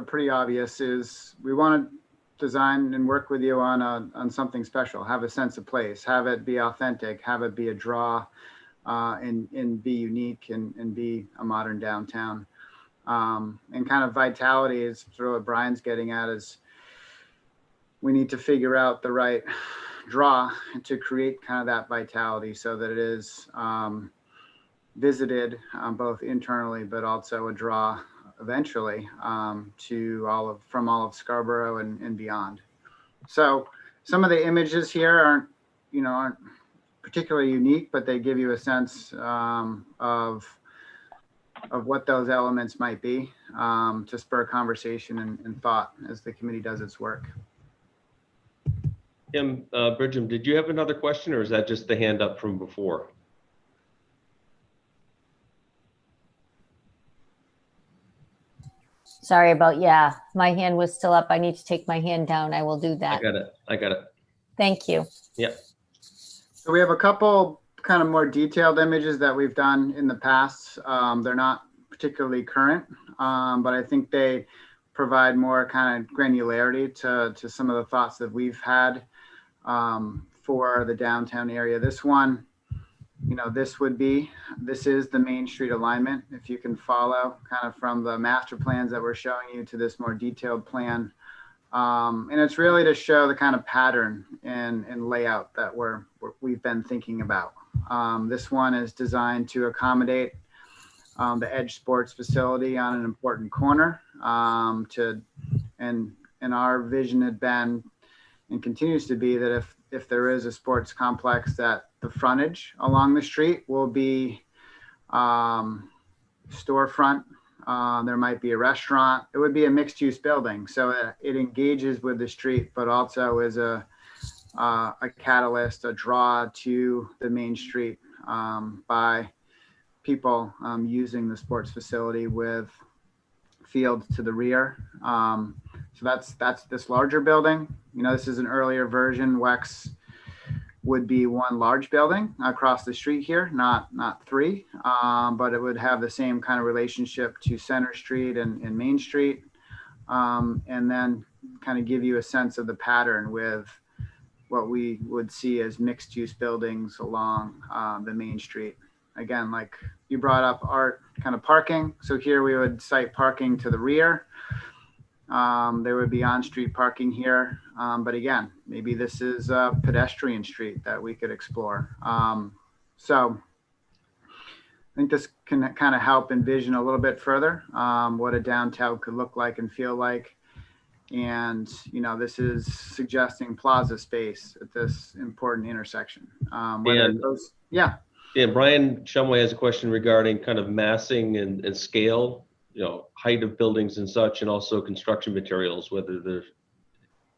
pretty obvious is we want to design and work with you on something special. Have a sense of place. Have it be authentic. Have it be a draw, and be unique and be a modern downtown. And kind of vitality is sort of what Brian's getting at, is we need to figure out the right draw to create kind of that vitality, so that it is visited both internally, but also a draw eventually from all of Scarborough and beyond. So some of the images here aren't particularly unique, but they give you a sense of what those elements might be, to spur conversation and thought as the committee does its work. Tim, Bridgham, did you have another question, or is that just the hand up from before? Sorry about, my hand was still up. I need to take my hand down. I will do that. I got it. Thank you. Yeah. So we have a couple kind of more detailed images that we've done in the past. They're not particularly current, but I think they provide more kind of granularity to some of the thoughts that we've had for the downtown area. This one, this is the Main Street alignment. If you can follow kind of from the master plans that we're showing you to this more detailed plan. And it's really to show the kind of pattern and layout that we've been thinking about. This one is designed to accommodate the Edge Sports facility on an important corner. And our vision had been and continues to be that if there is a sports complex, that the frontage along the street will be storefront. There might be a restaurant. It would be a mixed-use building, so it engages with the street, but also is a catalyst, a draw to the main street by people using the sports facility with fields to the rear. So that's this larger building. This is an earlier version. Wex would be one large building across the street here, not three, but it would have the same kind of relationship to Center Street and Main Street, and then kind of give you a sense of the pattern with what we would see as mixed-use buildings along the Main Street. Again, like you brought up, Art, kind of parking. So here we would site parking to the rear. There would be on-street parking here. But again, maybe this is a pedestrian street that we could explore. So I think this can kind of help envision a little bit further what a downtown could look like and feel like. And, this is suggesting plaza space at this important intersection. Yeah, Brian Shumway has a question regarding kind of massing and scale, height of buildings and such, and also construction materials, whether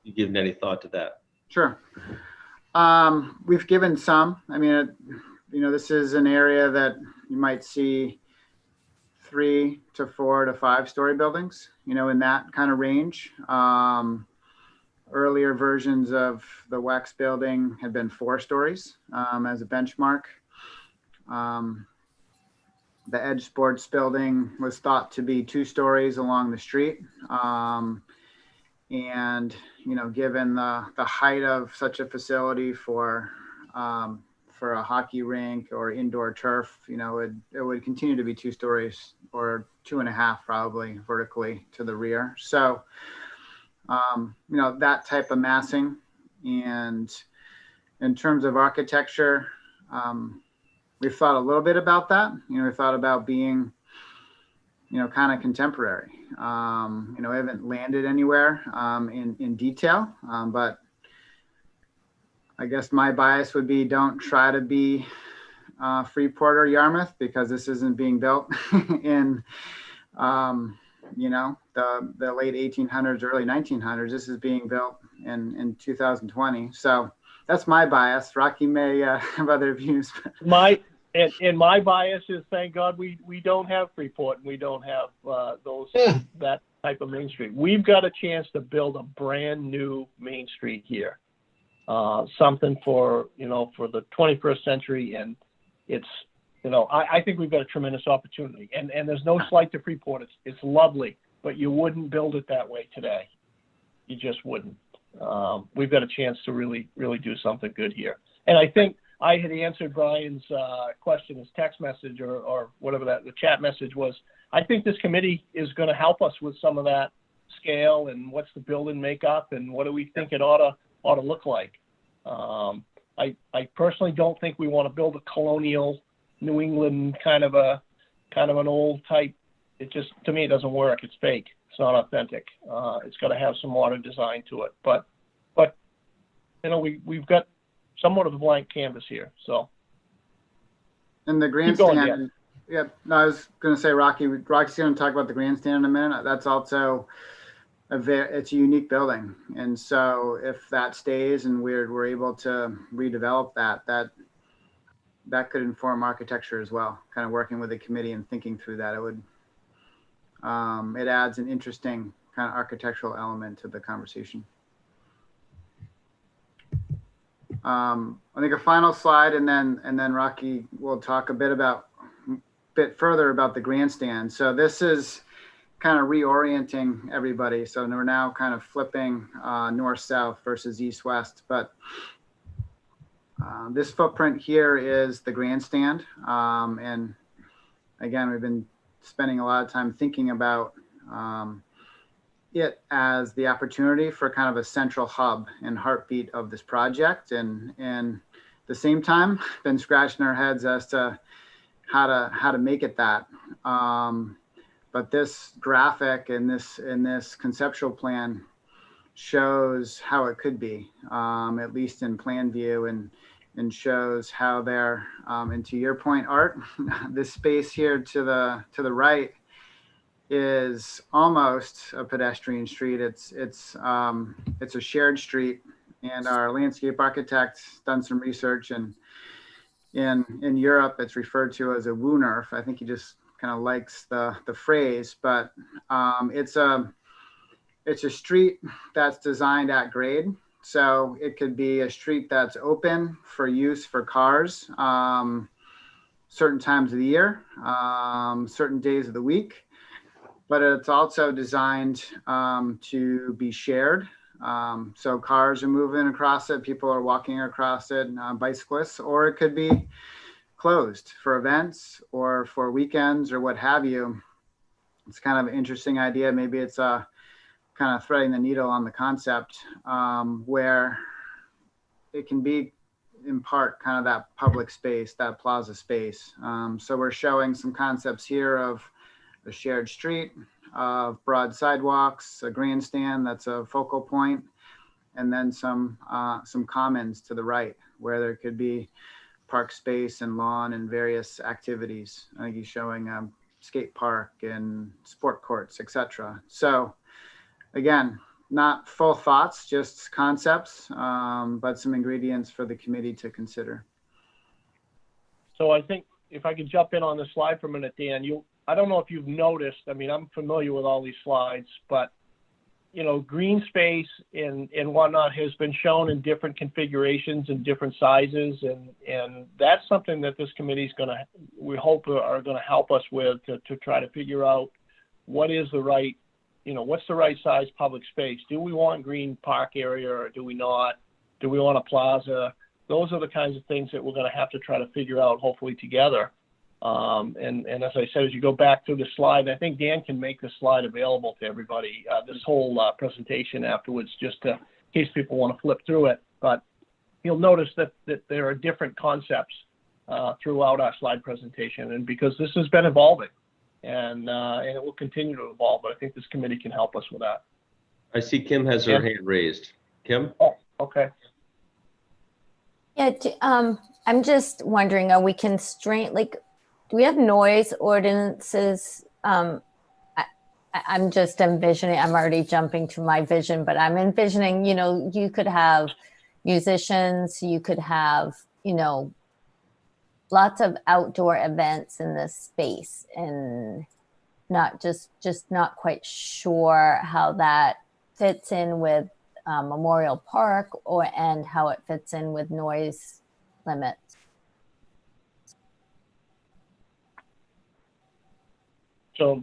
you given any thought to that? Sure. We've given some. I mean, this is an area that you might see 3 to 4 to 5 story buildings, in that kind of range. Earlier versions of the Wax building had been 4 stories as a benchmark. The Edge Sports building was thought to be 2 stories along the street. And, given the height of such a facility for a hockey rink or indoor turf, it would continue to be 2 stories or 2.5 probably vertically to the rear. So, that type of massing. And in terms of architecture, we've thought a little bit about that. We thought about being, kind of contemporary. We haven't landed anywhere in detail, but I guess my bias would be don't try to be Freeport or Yarmouth, because this isn't being built in, the late 1800s, early 1900s. This is being built in 2020. So that's my bias. Rocky may have other views. My bias is, thank God we don't have Freeport and we don't have that type of Main Street. We've got a chance to build a brand new Main Street here, something for the 21st century, and it's I think we've got a tremendous opportunity. And there's no slight to Freeport. It's lovely, but you wouldn't build it that way today. You just wouldn't. We've got a chance to really do something good here, and I think I had answered Brian's question, his text message or whatever the chat message was. I think this committee is going to help us with some of that scale and what's the building makeup and what do we think it ought to look like. I personally don't think we want to build a colonial New England kind of an old type. It just, to me, it doesn't work. It's fake. It's not authentic. It's got to have some modern design to it. But we've got somewhat of a blank canvas here. So. And the grandstand. Yeah, no, I was going to say, Rocky's going to talk about the grandstand in a minute. That's also it's a unique building, and so if that stays and we're able to redevelop that could inform architecture as well. Kind of working with the committee and thinking through that, it adds an interesting kind of architectural element to the conversation. I think a final slide, and then Rocky will talk a bit further about the grandstand. So this is kind of reorienting everybody. So we're now kind of flipping north-south versus east-west. But this footprint here is the grandstand. And again, we've been spending a lot of time thinking about it as the opportunity for kind of a central hub and heartbeat of this project. And at the same time, been scratching our heads as to how to make it that. But this graphic and this conceptual plan shows how it could be, at least in plan view, and shows how there, and to your point, Art, this space here to the right is almost a pedestrian street. It's a shared street, and our landscape architect done some research, and in Europe it's referred to as a Woonurf. I think he just kind of likes the phrase, but it's a street that's designed at grade. So it could be a street that's open for use for cars certain times of the year, certain days of the week, but it's also designed to be shared. So cars are moving across it, people are walking across it, bicyclists, or it could be closed for events or for weekends or what have you. It's kind of an interesting idea. Maybe it's kind of threading the needle on the concept, where it can be in part kind of that public space, that plaza space. So we're showing some concepts here of a shared street, of broad sidewalks, a grandstand that's a focal point, and then some commons to the right where there could be park space and lawn and various activities. I think he's showing skate park and sport courts, etc. So again, not full thoughts, just concepts, but some ingredients for the committee to consider. So I think if I could jump in on the slide for a minute, Dan, I don't know if you've noticed, I mean, I'm familiar with all these slides, but you know, green space and whatnot has been shown in different configurations and different sizes. And that's something that this committee is we hope are going to help us with to try to figure out what is the right, you know, what's the right size public space? Do we want green park area or do we not? Do we want a plaza? Those are the kinds of things that we're going to have to try to figure out, hopefully together. And as I said, as you go back through the slide, I think Dan can make the slide available to everybody, this whole presentation afterwards, just in case people want to flip through it. But you'll notice that there are different concepts throughout our slide presentation, and because this has been evolving and it will continue to evolve, but I think this committee can help us with that. I see Kim has her hand raised. Kim? Oh, okay. Yeah, I'm just wondering, are we constrained, like, do we have noise ordinances? I'm just envisioning, I'm already jumping to my vision, but I'm envisioning, you know, you could have musicians, you could have, you know, lots of outdoor events in this space, and not just not quite sure how that fits in with Memorial Park and how it fits in with noise limits. So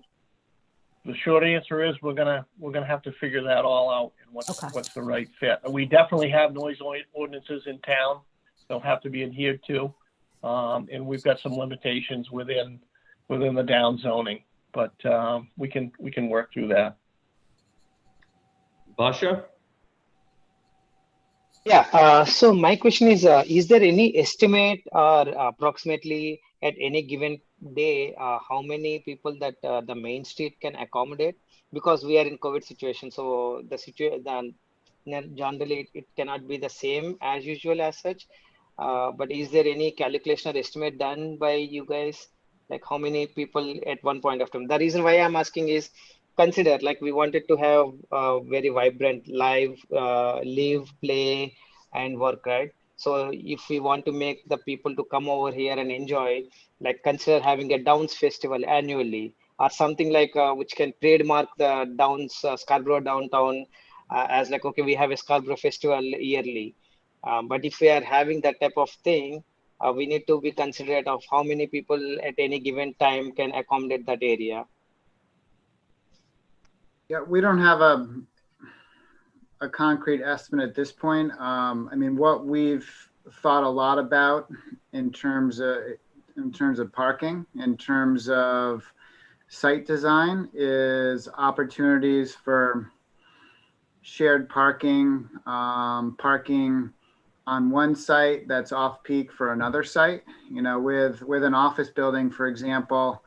the short answer is we're gonna have to figure that all out and what's the right fit. We definitely have noise ordinances in town. They'll have to be adhered to, and we've got some limitations within the down zoning, but we can work through that. Basha? Yeah, so my question is there any estimate or approximately at any given day, how many people that the main street can accommodate? Because we are in COVID situation, so the situation, generally it cannot be the same as usual as such. But is there any calculation or estimate done by you guys? Like how many people at one point of time? The reason why I'm asking is, consider like we wanted to have a very vibrant live play and work, right? So if we want to make the people to come over here and enjoy, like consider having a Downs festival annually or something like which can trademark the Downs Scarborough downtown as like, okay, we have a Scarborough festival yearly. But if we are having that type of thing, we need to be considerate of how many people at any given time can accommodate that area. Yeah, we don't have a concrete estimate at this point. I mean, what we've thought a lot about in terms of parking, in terms of site design, is opportunities for shared parking, parking on one site that's off peak for another site. You know, with an office building, for example,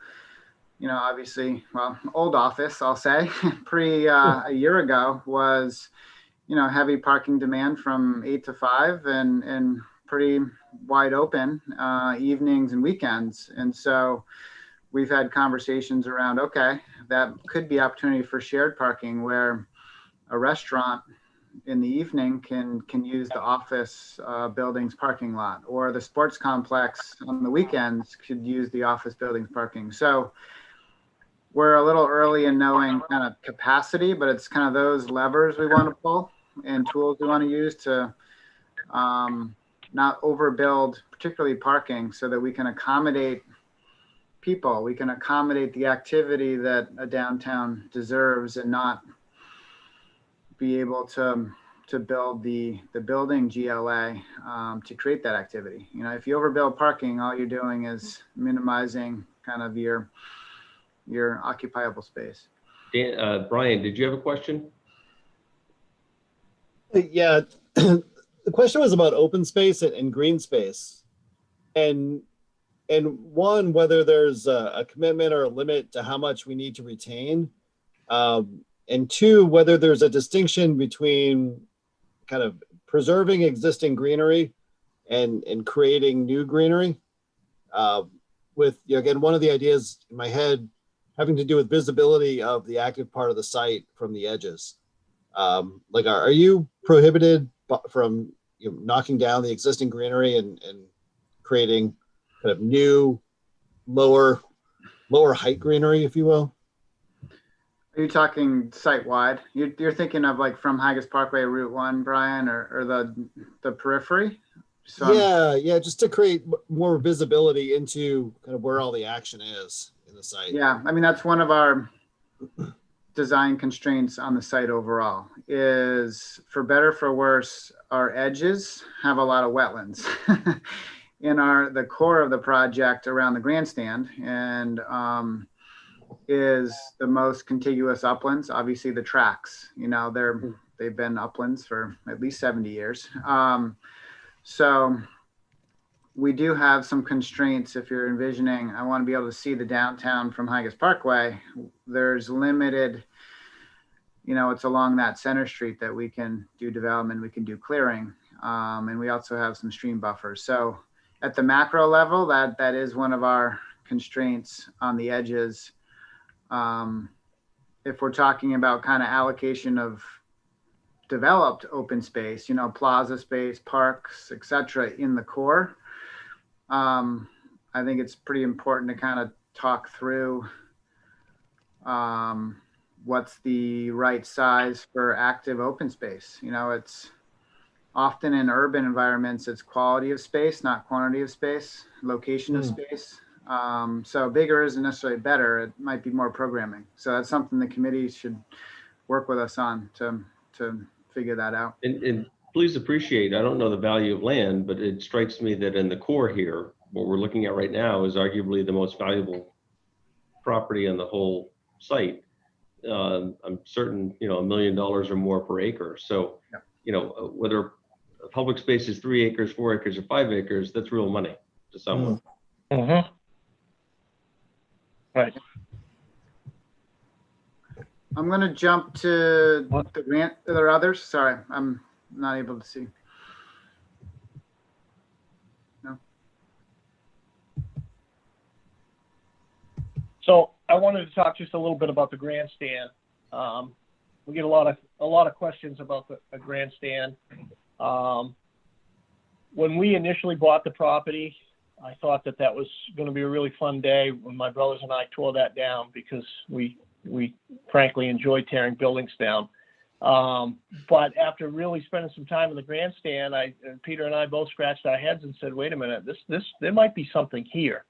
you know, obviously, well, old office, I'll say, a year ago was, you know, heavy parking demand from 8 to 5 and pretty wide open evenings and weekends. And so we've had conversations around, okay, that could be opportunity for shared parking where a restaurant in the evening can use the office building's parking lot, or the sports complex on the weekends could use the office building's parking. So we're a little early in knowing kind of capacity, but it's kind of those levers we want to pull and tools we want to use to not overbuild, particularly parking, so that we can accommodate people, we can accommodate the activity that a downtown deserves, and not be able to build the building GLA to create that activity. You know, if you overbuild parking, all you're doing is minimizing kind of your occupiable space. Dan, Brian, did you have a question? Yeah, the question was about open space and green space, and one, whether there's a commitment or a limit to how much we need to retain, and two, whether there's a distinction between kind of preserving existing greenery and creating new greenery. With, again, one of the ideas in my head having to do with visibility of the active part of the site from the edges. Like, are you prohibited from knocking down the existing greenery and creating kind of new lower height greenery, if you will? Are you talking site-wide? You're thinking of like from Haggis Parkway, Route 1, Brian, or the periphery? So Yeah, just to create more visibility into kind of where all the action is in the site. yeah, I mean, that's one of our design constraints on the site overall is, for better or for worse, our edges have a lot of wetlands in the core of the project around the grandstand, and is the most contiguous uplands. Obviously the tracks, they've been uplands for at least 70 years. So we do have some constraints. If you're envisioning, I want to be able to see the downtown from Haggis Parkway, there's limited, it's along that center street that we can do development, we can do clearing. And we also have some stream buffers. So at the macro level, that is one of our constraints on the edges. If we're talking about kind of allocation of developed open space, plaza space, parks, etc., in the core, I think it's pretty important to kind of talk through what's the right size for active open space. It's often in urban environments, it's quality of space, not quantity of space, location of space. So bigger isn't necessarily better. It might be more programming. So that's something the committee should work with us on to figure that out. And please appreciate, I don't know the value of land, but it strikes me that in the core here, what we're looking at right now is arguably the most valuable property on the whole site. I'm certain, $1 million or more per acre. So, whether a public space is 3 acres, 4 acres, or 5 acres, that's real money to someone. Mm-hmm. Right. I'm going to jump to the grant. Are there others? Sorry, I'm not able to see. No. So I wanted to talk just a little bit about the grandstand. We get a lot of questions about the grandstand. When we initially bought the property, I thought that was going to be a really fun day when my brothers and I tore that down, because we frankly enjoy tearing buildings down. But after really spending some time in the grandstand, Peter and I both scratched our heads and said, wait a minute, there might be something here.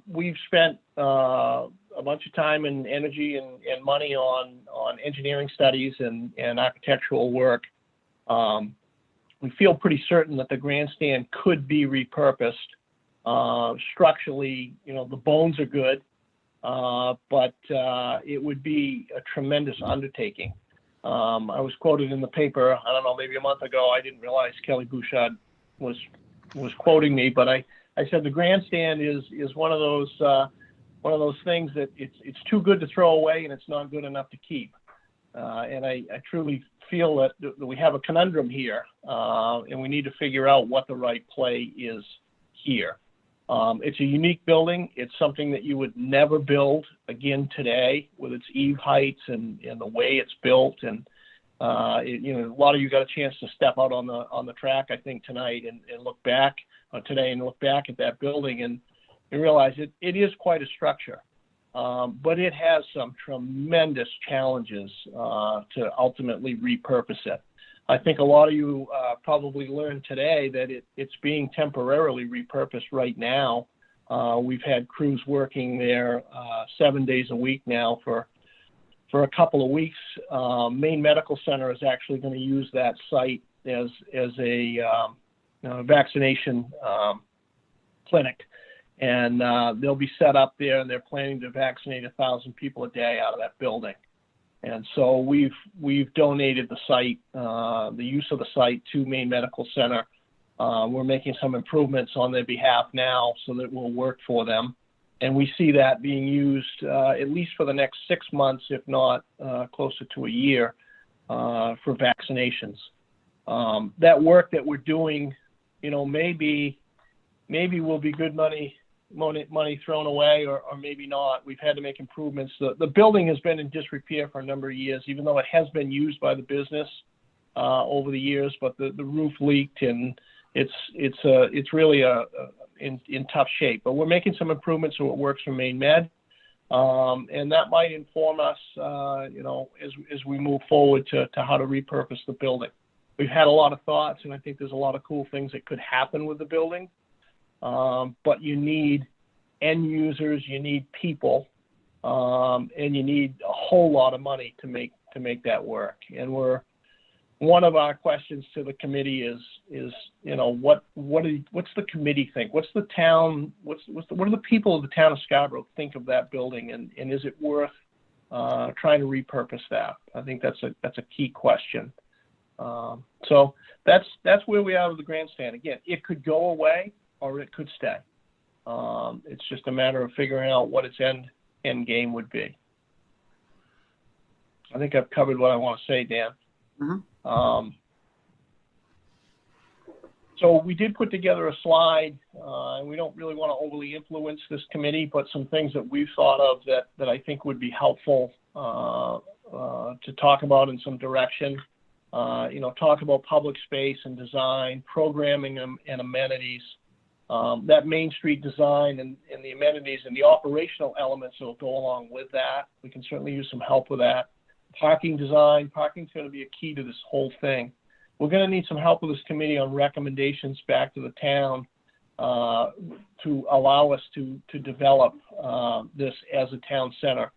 We've spent a bunch of time and energy and money on engineering studies and architectural work. We feel pretty certain that the grandstand could be repurposed. Structurally, the bones are good, but it would be a tremendous undertaking. I was quoted in the paper, I don't know, maybe a month ago. I didn't realize Kelly Bouchard was quoting me, but I said the grandstand is one of those things that it's too good to throw away and it's not good enough to keep. And I truly feel that we have a conundrum here, and we need to figure out what the right play is here. It's a unique building. It's something that you would never build again today, with its eave heights and the way it's built. And a lot of you got a chance to step out on the track, I think, tonight and look back today and look back at that building and realize it is quite a structure. But it has some tremendous challenges to ultimately repurpose it. I think a lot of you probably learned today that it's being temporarily repurposed right now. We've had crews working there 7 days a week now for a couple of weeks. Maine Medical Center is actually going to use that site as a vaccination clinic. And they'll be set up there, and they're planning to vaccinate 1,000 people a day out of that building. And so we've donated the site, the use of the site, to Maine Medical Center. We're making some improvements on their behalf now so that it will work for them. And we see that being used at least for the next 6 months, if not closer to a year, for vaccinations. That work that we're doing maybe will be good money thrown away, or maybe not. We've had to make improvements. The building has been in disrepair for a number of years, even though it has been used by the business over the years. But the roof leaked, and it's really in tough shape. But we're making some improvements so it works for Maine Med, and that might inform us, as we move forward to how to repurpose the building. We've had a lot of thoughts, and I think there's a lot of cool things that could happen with the building. But you need end users, you need people, and you need a whole lot of money to make that work. And one of our questions to the committee is what's the committee think? What's the town? What do the people of the town of Scarborough think of that building? And is it worth trying to repurpose that? I think that's a key question. So that's where we are with the grandstand. Again, it could go away or it could stay. It's just a matter of figuring out what its end game would be. I think I've covered what I want to say, Dan. Mm-hmm. So we did put together a slide, and we don't really want to overly influence this committee, but some things that we've thought of that I think would be helpful to talk about in some direction. Talk about public space and design, programming and amenities, that Main Street design and the amenities and the operational elements that will go along with that. We can certainly use some help with that. Parking design, parking is going to be a key to this whole thing. We're going to need some help with this committee on recommendations back to the town to allow us to develop this as a town center.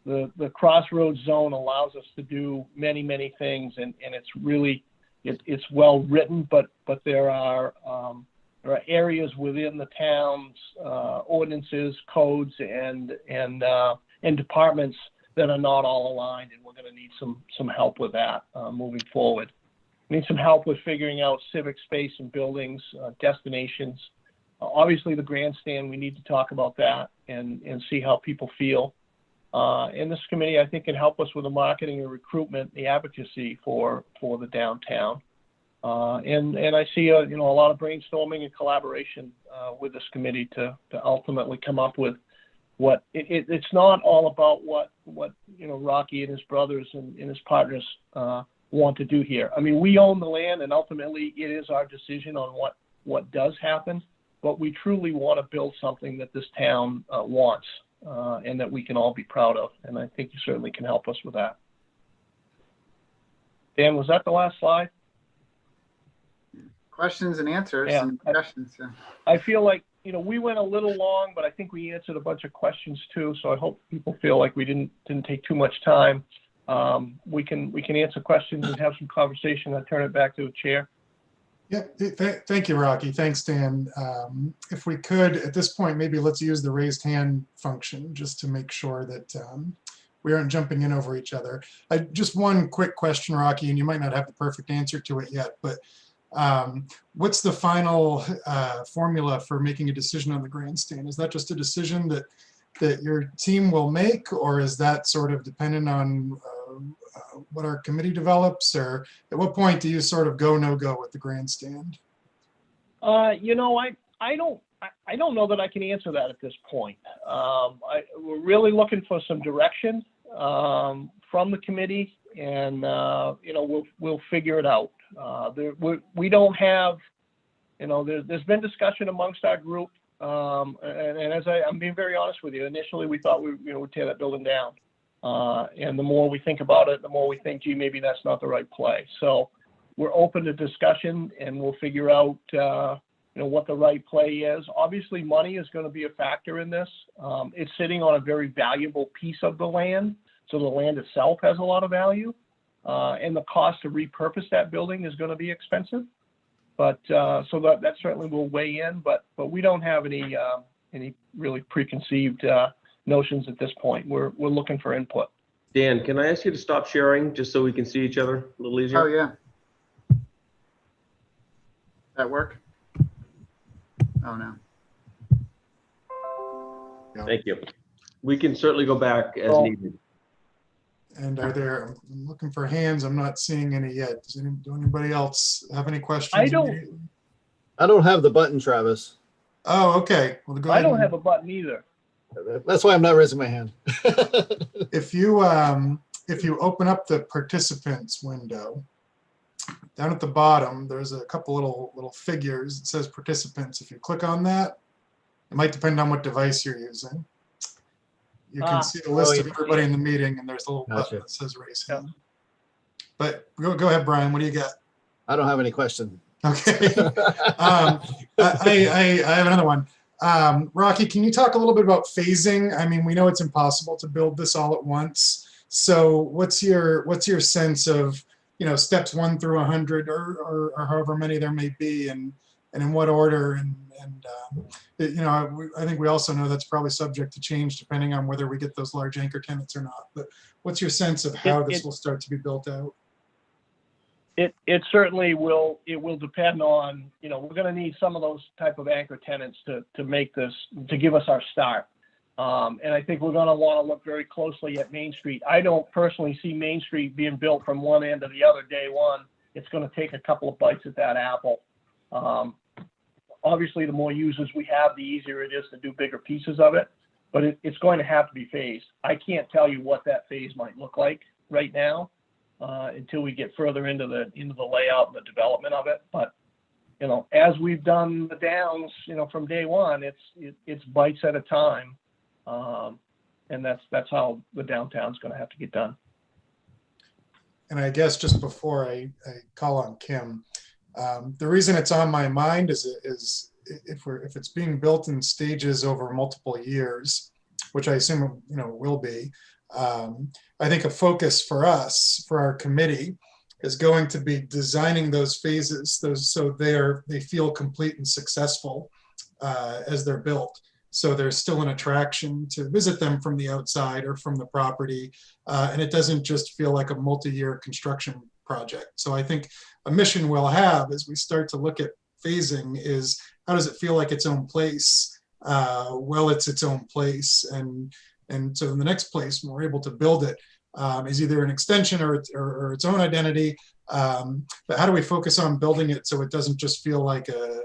The crossroads zone allows us to do many, many things, and it's really, it's well written, but there are areas within the town's ordinances, codes, and departments that are not all aligned, and we're going to need some help with that moving forward. We need some help with figuring out civic space and buildings, destinations. Obviously, the grandstand, we need to talk about that and see how people feel. And this committee, I think, can help us with the marketing and recruitment, the advocacy for the downtown. And I see a lot of brainstorming and collaboration with this committee to ultimately come up with what it's not all about what Rocky and his brothers and his partners want to do here. I mean, we own the land, and ultimately it is our decision on what does happen. But we truly want to build something that this town wants. And that we can all be proud of. And I think you certainly can help us with that. Dan, was that the last slide? Questions and answers and questions. Yeah. I feel like, we went a little long, but I think we answered a bunch of questions too. So I hope people feel like we didn't take too much time. We can answer questions and have some conversation. I'll turn it back to the chair. Yeah, thank you, Rocky. Thanks, Dan. If we could, at this point, maybe let's use the raised hand function just to make sure that we aren't jumping in over each other. Just one quick question, Rocky, and you might not have the perfect answer to it yet, but what's the final formula for making a decision on the grandstand? Is that just a decision that your team will make, or is that sort of dependent on what our committee develops, or at what point do you sort of go no-go with the grandstand? I don't know that I can answer that at this point. We're really looking for some direction from the committee, and we'll figure it out. We don't have, there's been discussion amongst our group, and as I'm being very honest with you, initially we thought we'd tear that building down. And the more we think about it, the more we think, gee, maybe that's not the right play. So we're open to discussion, and we'll figure out, what the right play is. Obviously, money is going to be a factor in this. It's sitting on a very valuable piece of the land, so the land itself has a lot of value, and the cost to repurpose that building is going to be expensive. But so that certainly will weigh in, but we don't have any really preconceived notions at this point. We're looking for input. Dan, can I ask you to stop sharing just so we can see each other a little easier? Oh, yeah. That work? Oh, no. Thank you. We can certainly go back as needed. And I'm looking for hands. I'm not seeing any yet. Do anybody else have any questions? I don't have the button, Travis. Oh, okay. Well, go I ahead. don't have a button either. That's why I'm not raising my hand. If you open up the participants window, down at the bottom, there's a couple little figures. It says participants. If you click on that, it might depend on what device you're using. You can see the list of everybody in the meeting, and there's a little button that says raise hand. But go ahead, Brian. What do you got? I don't have any question. Okay. I have another one. Rocky, can you talk a little bit about phasing? I mean, we know it's impossible to build this all at once. So what's your sense of, steps 1 through 100 or however many there may be, and in what order? And I think we also know that's probably subject to change depending on whether we get those large anchor tenants or not. But what's your sense of how this will start to be built out? It certainly will. It will depend on, we're going to need some of those type of anchor tenants to make this, to give us our start. And I think we're going to want to look very closely at Main Street. I don't personally see Main Street being built from one end to the other day one. It's going to take a couple of bites at that apple. Obviously, the more users we have, the easier it is to do bigger pieces of it. But it's going to have to be phased. I can't tell you what that phase might look like right now. Until we get further into the layout and the development of it. But as we've done the downs, from day one, it's bites at a time, and that's how the downtown's going to have to get done. And I guess just before I call on Kim, the reason it's on my mind is if it's being built in stages over multiple years, which I assume will be. I think a focus for us, for our committee, is going to be designing those phases, so they feel complete and successful as they're built. So there's still an attraction to visit them from the outside or from the property, and it doesn't just feel like a multi-year construction project. So I think a mission we'll have as we start to look at phasing is, how does it feel like its own place? Well, it's its own place, and so in the next place, when we're able to build it, is either an extension or its own identity. But how do we focus on building it so it doesn't just feel like the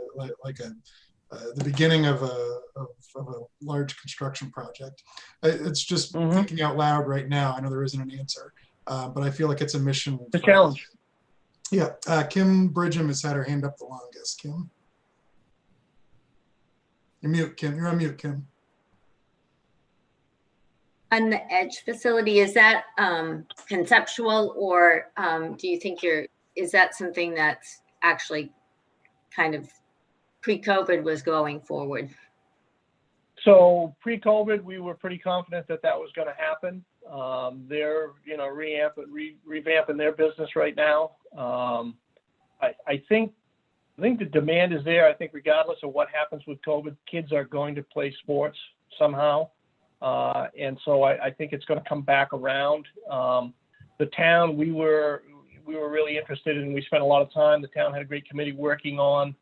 beginning of a large construction project? It's just thinking out loud right now. I know there isn't an answer, but I feel like it's a mission. The challenge. Yeah. Kim Bridgham has had her hand up the longest. Kim, you're mute. Kim, you're on mute. Kim. On the Edge facility, is that conceptual, or do you think is that something that's actually kind of pre-COVID was going forward? So pre-COVID, we were pretty confident that was going to happen. They're revamping their business right now. I think the demand is there. I think regardless of what happens with COVID, kids are going to play sports somehow. And so I think it's going to come back around. The town, we were really interested in, we spent a lot of time, the town had a great committee working on,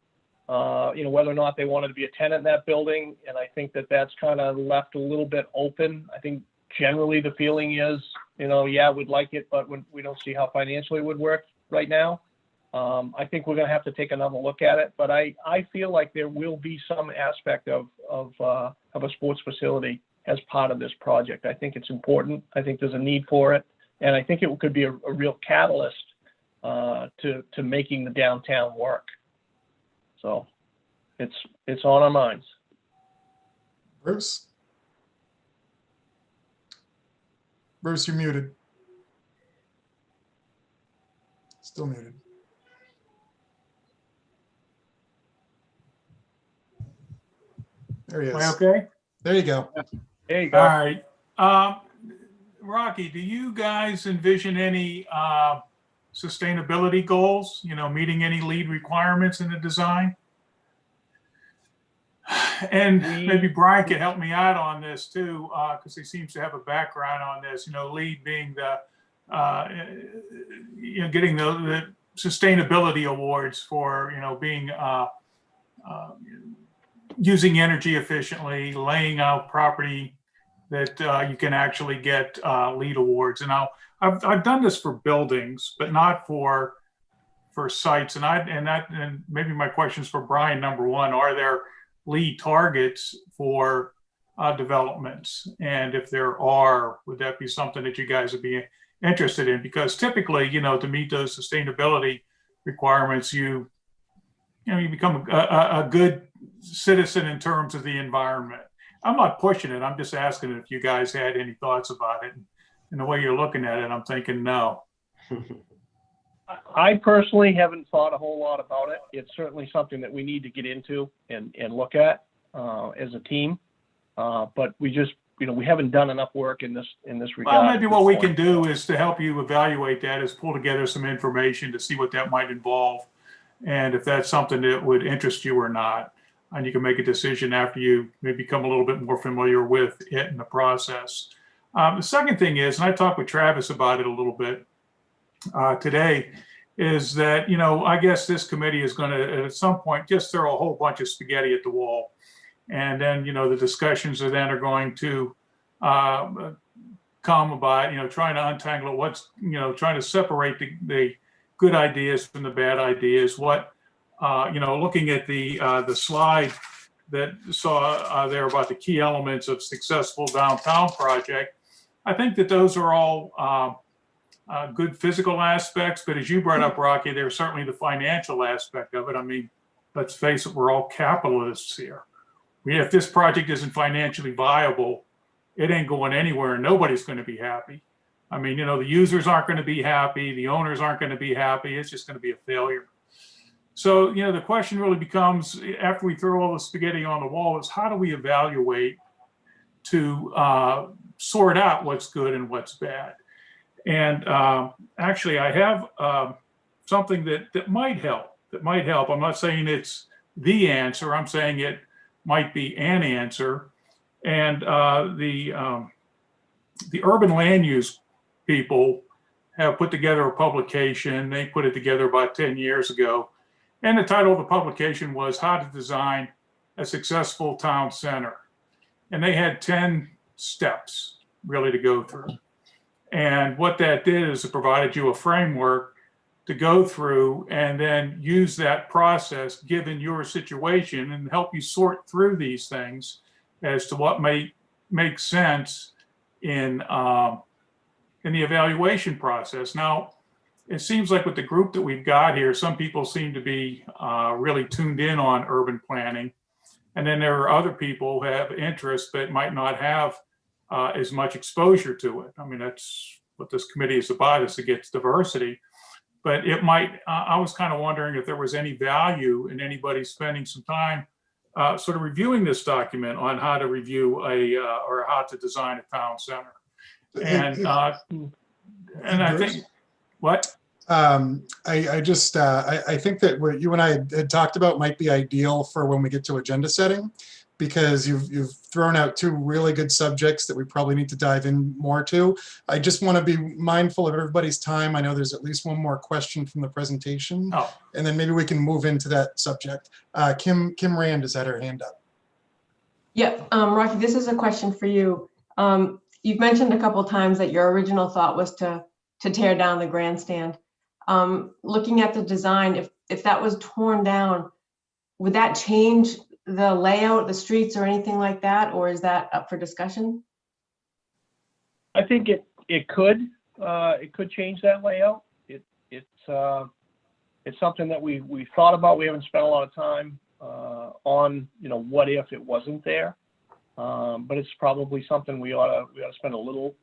whether or not they wanted to be a tenant in that building. And I think that's kind of left a little bit open. I think generally the feeling is, yeah, we'd like it, but we don't see how financially it would work right now. I think we're going to have to take another look at it, but I feel like there will be some aspect of a sports facility as part of this project. I think it's important. I think there's a need for it. And I think it could be a real catalyst to making the downtown work. So it's on our minds. Bruce, you're muted. Still muted. There he is. Am I okay? There you go. There you go. All right. Rocky, do you guys envision any sustainability goals, meeting any lead requirements in the design? And maybe Brian could help me out on this too, because he seems to have a background on this, LEED being the, getting the sustainability awards for, being, using energy efficiently, laying out property that you can actually get LEED awards. And I've done this for buildings, but not for for sites. And maybe my questions for Brian. Number one, are there lead targets for developments? And if there are, would that be something that you guys would be interested in? Because typically, to meet those sustainability requirements, you become a good citizen in terms of the environment. I'm not pushing it. I'm just asking if you guys had any thoughts about it. And the way you're looking at it, I'm thinking no. I personally haven't thought a whole lot about it. It's certainly something that we need to get into and look at as a team. But we just, we haven't done enough work in this regard. Well, maybe what we can do is to help you evaluate that is pull together some information to see what that might involve. And if that's something that would interest you or not, and you can make a decision after you may become a little bit more familiar with it in the process. The second thing is, and I talked with Travis about it a little bit today, is that, I guess this committee is going to, at some point, just throw a whole bunch of spaghetti at the wall. And then, the discussions are going to come about, trying to untangle what's, trying to separate the good ideas from the bad ideas. What, looking at the slide that saw there about the key elements of successful downtown project, I think that those are all good physical aspects, but as you brought up, Rocky, there's certainly the financial aspect of it. I mean, let's face it, we're all capitalists here. If this project isn't financially viable, it ain't going anywhere and nobody's going to be happy. I mean, the users aren't going to be happy. The owners aren't going to be happy. It's just going to be a failure. So, the question really becomes, after we throw all the spaghetti on the wall, is how do we evaluate to sort out what's good and what's bad? And actually, I have something that might help. I'm not saying it's the answer. I'm saying it might be an answer. And the urban land use people have put together a publication. They put it together about 10 years ago. And the title of the publication was How to Design a Successful Town Center. And they had 10 steps really to go through. And what that did is it provided you a framework to go through and then use that process given your situation and help you sort through these things as to what may make sense in the evaluation process. Now, it seems like with the group that we've got here, some people seem to be really tuned in on urban planning. And then there are other people who have interest but might not have as much exposure to it. I mean, that's what this committee is about, is to get diversity. But it might, I was kind of wondering if there was any value in anybody spending some time sort of reviewing this document on how to review or how to design a town center. And I think, what? I think that what you and I had talked about might be ideal for when we get to agenda setting, because you've thrown out two really good subjects that we probably need to dive in more to. I just want to be mindful of everybody's time. I know there's at least one more question from the presentation, and then maybe we can move into that subject. Kim Rand has had her hand up. Yep, Rocky, this is a question for you. You've mentioned a couple times that your original thought was to tear down the grandstand. Looking at the design, if that was torn down, would that change the layout, the streets, or anything like that, or is that up for discussion? I think it could change that layout. It's something that we thought about. We haven't spent a lot of time on, what if it wasn't there, but it's probably something we ought to spend a little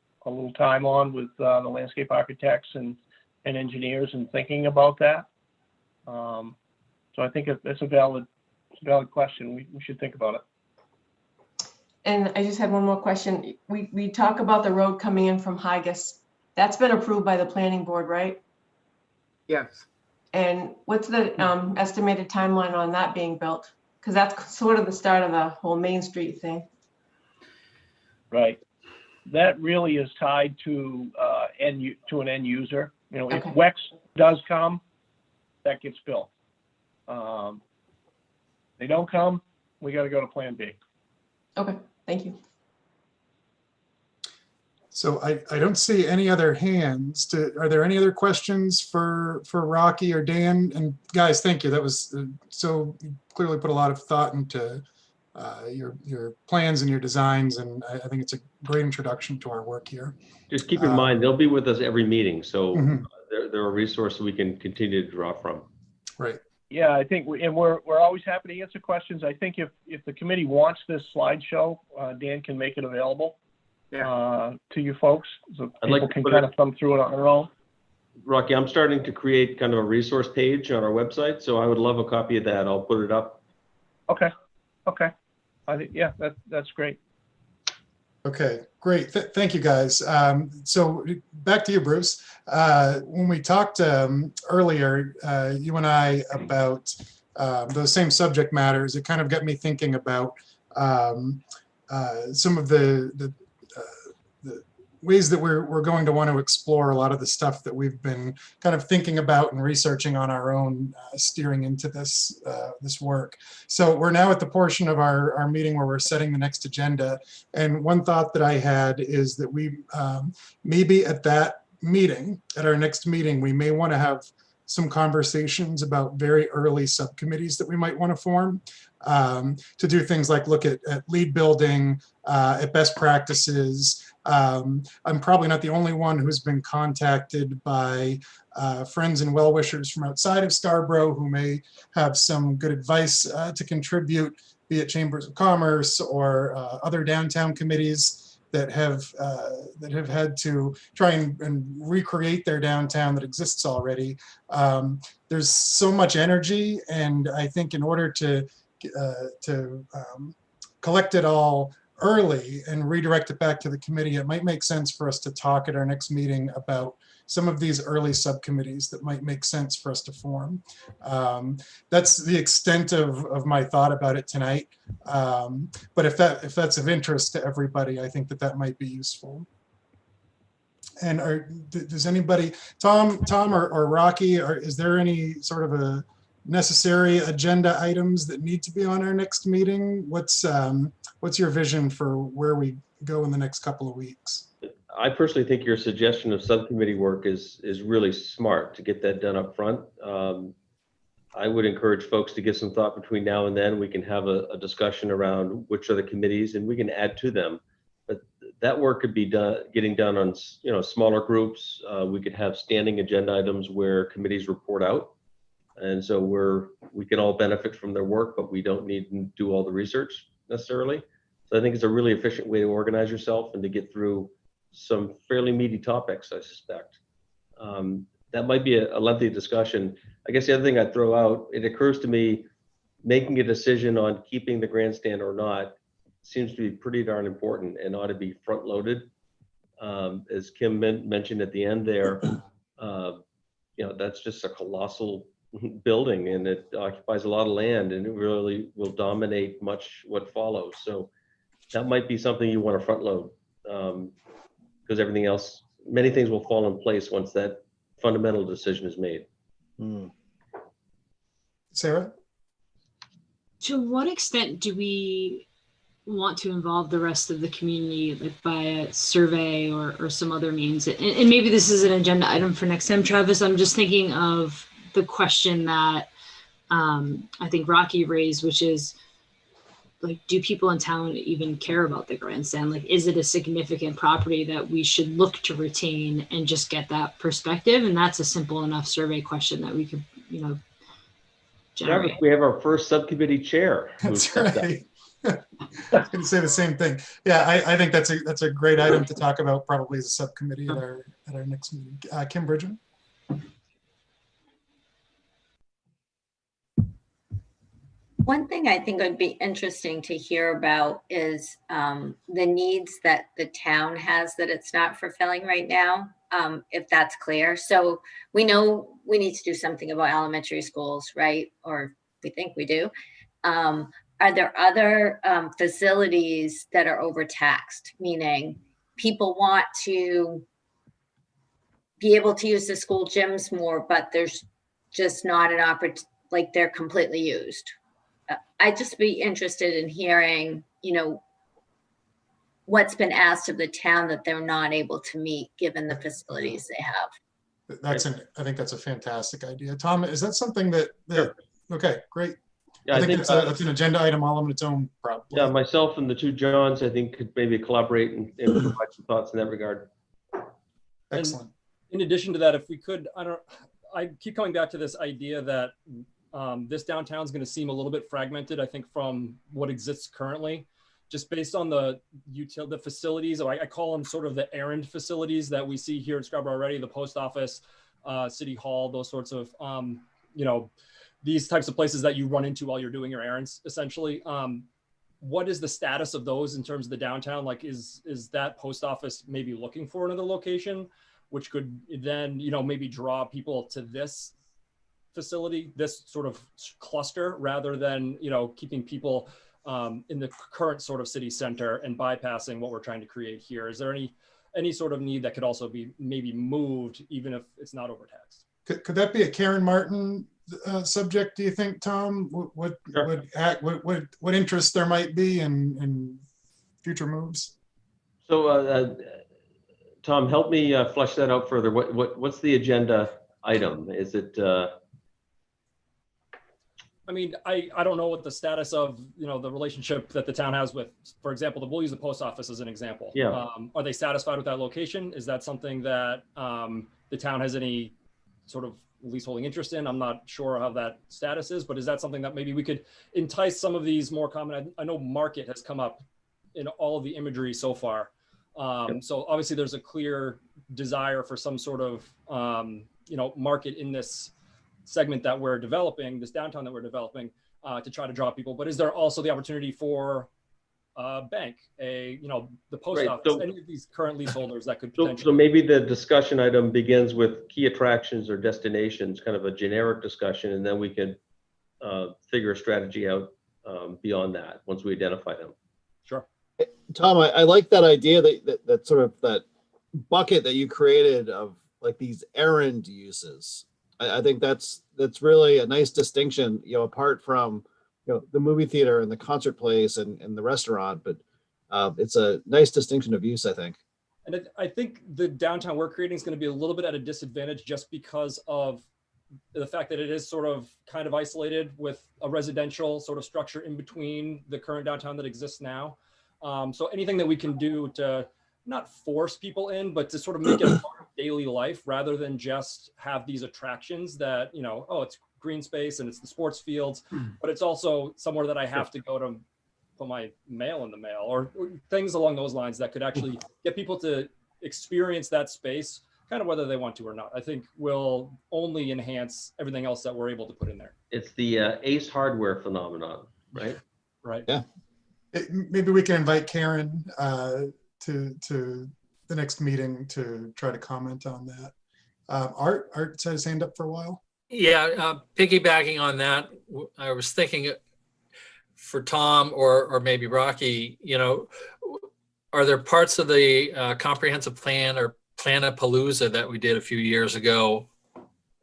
time on with the landscape architects and engineers and thinking about that. So I think it's a valid question. We should think about it. And I just had one more question. We talk about the road coming in from Higas. That's been approved by the planning board, right? Yes. And what's the estimated timeline on that being built? Because that's sort of the start of the whole Main Street thing. Right. That really is tied to an end user. If Okay. WEX does come, that gets built. They don't come, we got to go to Plan B. Okay, thank you. So I don't see any other hands. Are there any other questions for Rocky or Dan? And guys, thank you. That was so you clearly put a lot of thought into your plans and your designs, and I think it's a great introduction to our work here. Just keep in mind, they'll be with us every meeting, so Mhm. they're a resource we can continue to draw from. Right. Yeah, I think, we're always happy to answer questions. I think if the committee wants this slideshow, Dan can make it available to you folks, so people can kind of thumb through it on their own. Rocky, I'm starting to create kind of a resource page on our website, so I would love a copy of that. I'll put it up. Okay. I think, yeah, that's great. Okay, great. Thank you, guys. So back to you, Bruce. When we talked earlier, you and I, about those same subject matters, it kind of got me thinking about some of the ways that we're going to want to explore a lot of the stuff that we've been kind of thinking about and researching on our own, steering into this this work. So we're now at the portion of our meeting where we're setting the next agenda. And one thought that I had is that we maybe at that meeting, at our next meeting, we may want to have some conversations about very early subcommittees that we might want to form, to do things like look at lead building, at best practices. I'm probably not the only one who's been contacted by friends and well-wishers from outside of Scarborough who may have some good advice to contribute, be it chambers of commerce or other downtown committees that have had to try and recreate their downtown that exists already. There's so much energy, and I think in order to collect it all early and redirect it back to the committee, it might make sense for us to talk at our next meeting about some of these early subcommittees that might make sense for us to form. That's the extent of my thought about it tonight. But if that's of interest to everybody, I think that might be useful. And does anybody, Tom or Rocky, is there any sort of a necessary agenda items that need to be on our next meeting? What's your vision for where we go in the next couple of weeks? I personally think your suggestion of subcommittee work is really smart to get that done up front. I would encourage folks to give some thought between now and then. We can have a discussion around which are the committees, and we can add to them. But that work could be getting done on smaller groups. We could have standing agenda items where committees report out. And so we can all benefit from their work, but we don't need to do all the research necessarily. So I think it's a really efficient way to organize yourself and to get through some fairly meaty topics, I suspect. That might be a lengthy discussion. I guess the other thing I'd throw out, it occurs to me, making a decision on keeping the grandstand or not seems to be pretty darn important and ought to be front loaded. As Kim mentioned at the end there, that's just a colossal building, and it occupies a lot of land, and it really will dominate much what follows. So that might be something you want to front load, because everything else, many things will fall in place once that fundamental decision is made. Sarah? To what extent do we want to involve the rest of the community, like by a survey or some other means? And maybe this is an agenda item for next time, Travis. I'm just thinking of the question that I think Rocky raised, which is, like, do people in town even care about the grandstand? Like, is it a significant property that we should look to retain and just get that perspective? And that's a simple enough survey question that we could, generate. Travis, we have our first subcommittee chair. That's right. I was going to say the same thing. Yeah, I think that's a great item to talk about, probably as a subcommittee at our next meeting. Kim Bridgen? One thing I think would be interesting to hear about is the needs that the town has that it's not fulfilling right now, if that's clear. So we know we need to do something about elementary schools, right? Or we think we do. Are there other facilities that are overtaxed, meaning people want to be able to use the school gyms more, but there's just not an opportunity, like they're completely used? I'd just be interested in hearing, what's been asked of the town that they're not able to meet given the facilities they have. I think that's a fantastic idea. Tom, is that something that Sure. Okay, great. Yeah, I think that's an agenda item all on its own, probably. Yeah, myself and the two Johns, I think, could maybe collaborate and provide some thoughts in that regard. Excellent. And in addition to that, if we could, I keep coming back to this idea that this downtown is going to seem a little bit fragmented, I think, from what exists currently, just based on the facilities. I call them sort of the errand facilities that we see here in Scarborough already, the post office, city hall, those sorts of, these types of places that you run into while you're doing your errands, essentially. What is the status of those in terms of the downtown? Like, is that post office maybe looking for another location, which could then, maybe draw people to this facility, this sort of cluster, rather than, keeping people in the current sort of city center and bypassing what we're trying to create here? Is there any sort of need that could also be maybe moved, even if it's not overtaxed? Could that be a Karen Martin subject, do you think, Tom? What interest there might be in future moves? So, Tom, help me flesh that out further. What's the agenda item? Is it? I mean, I don't know what the status of the relationship that the town has with, for example, we'll use the post office as an example. Yeah. Are they satisfied with that location? Is that something that the town has any sort of leaseholding interest in? I'm not sure how that status is, but is that something that maybe we could entice some of these more common? I know market has come up in all of the imagery so far. So obviously there's a clear desire for some sort of market in this segment that we're developing, this downtown that we're developing, to try to draw people. But is there also the opportunity for a bank, the post Right, office, so- any of these current leaseholders that could So potentially? maybe the discussion item begins with key attractions or destinations, kind of a generic discussion, and then we can figure a strategy out beyond that once we identify them. Sure. Tom, I like that idea that sort of that bucket that you created of like these errand uses. I think that's really a nice distinction, apart from the movie theater and the concert place and the restaurant, but it's a nice distinction of use, I think. And I think the downtown we're creating is going to be a little bit at a disadvantage just because of the fact that it is sort of kind of isolated with a residential sort of structure in between the current downtown that exists now. So anything that we can do to not force people in, but to sort of make it a part of daily life rather than just have these attractions that, it's green space and it's the sports fields, but it's also somewhere that I have to go to put my mail in the mail or things along those lines that could actually get people to experience that space, kind of whether they want to or not. I think will only enhance everything else that we're able to put in there. It's the Ace Hardware phenomenon, right? Right. Yeah. Maybe we can invite Karen to the next meeting to try to comment on that. Art had his hand up for a while. Yeah, piggybacking on that, I was thinking for Tom or maybe Rocky, are there parts of the comprehensive plan or Planapalooza that we did a few years ago?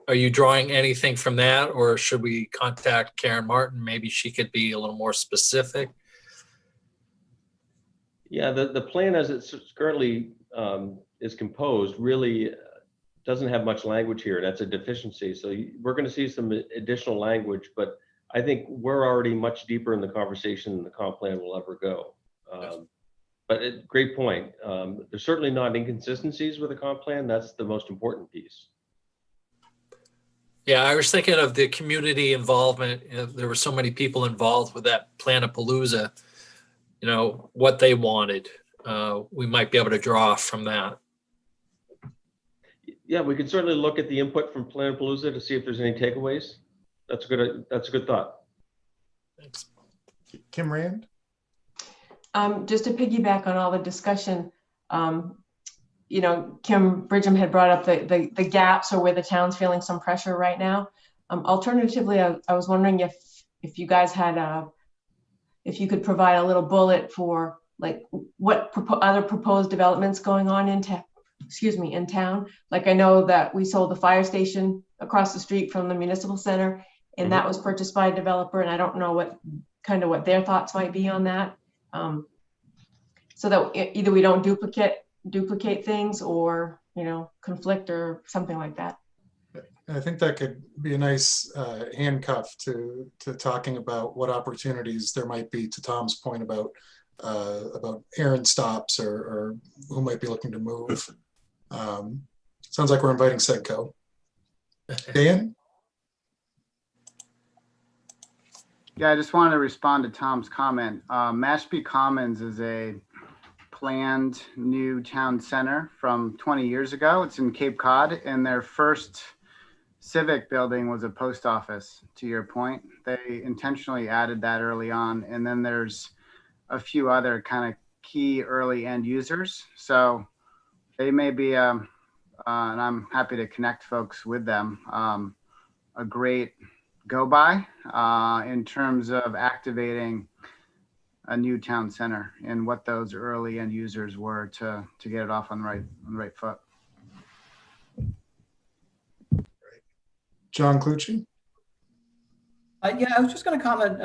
Are you drawing anything from that, or should we contact Karen Martin? Maybe she could be a little more specific. Yeah, the plan as it's currently is composed really doesn't have much language here. That's a deficiency. So we're going to see some additional language, but I think we're already much deeper in the conversation than the comp plan will ever go. But great point. There's certainly not inconsistencies with the comp plan. That's the most important piece. Yeah, I was thinking of the community involvement. There were so many people involved with that Planapalooza. What they wanted. We might be able to draw from that. Yeah, we can certainly look at the input from Planapalooza to see if there's any takeaways. That's a good thought. Thanks. Kim Rand? Just to piggyback on all the discussion, Kim Bridgham had brought up the gaps or where the town's feeling some pressure right now. Alternatively, I was wondering if you guys had if you could provide a little bullet for like what other proposed developments going on in town. Like I know that we sold the fire station across the street from the municipal center, and that was purchased by a developer, and I don't know what their thoughts might be on that. so that either we don't duplicate things or, conflict or something like that. I think that could be a nice handcuff to talking about what opportunities there might be, to Tom's point about errand stops or who might be looking to move. Sounds like we're inviting Sedco. Dan? Yeah, I just wanted to respond to Tom's comment. Mashpee Commons is a planned new town center from 20 years ago. It's in Cape Cod, and their first civic building was a post office, to your point. They intentionally added that early on. And then there's a few other kind of key early end users. So they may be, and I'm happy to connect folks with them, a great go by in terms of activating a new town center and what those early end users were to get it off on the right foot. John Clucci? Yeah, I was just going to comment.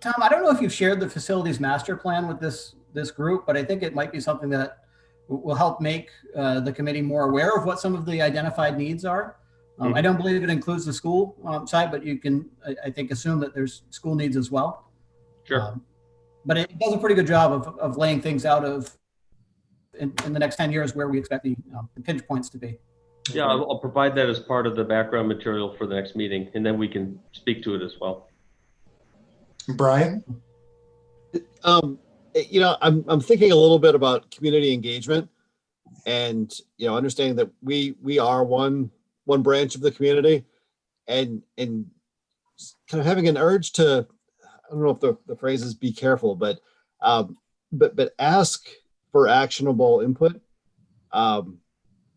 Tom, I don't know if you've shared the facilities master plan with this group, but I think it might be something that will help make the committee more aware of what some of the identified needs are. I don't believe it includes the school side, but you can, I think, assume that there's school needs as well. Sure. But it does a pretty good job of laying things out in the next 10 years where we expect the pinch points to be. Yeah, I'll provide that as part of the background material for the next meeting, and then we can speak to it as well. Brian? I'm thinking a little bit about community engagement, and understanding that we are one branch of the community, and kind of having an urge to, I don't know if the phrase is be careful, but ask for actionable input.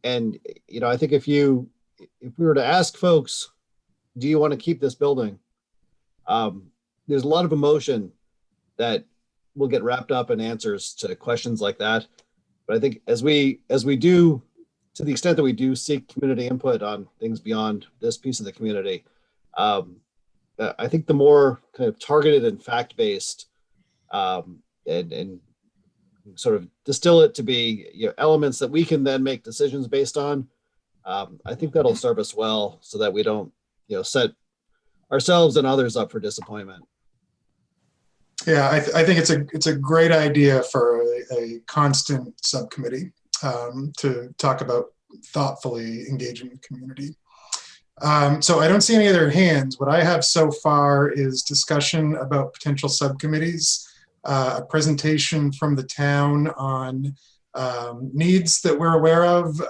And I think if we were to ask folks, do you want to keep this building? There's a lot of emotion that will get wrapped up in answers to questions like that. But I think as we do, to the extent that we do seek community input on things beyond this piece of the community, I think the more kind of targeted and fact-based and sort of distill it to be elements that we can then make decisions based on, I think that'll serve us well so that we don't set ourselves and others up for disappointment. Yeah, I think it's a great idea for a constant subcommittee to talk about thoughtfully engaging the community. So I don't see any other hands. What I have so far is discussion about potential subcommittees, a presentation from the town on needs that we're aware of,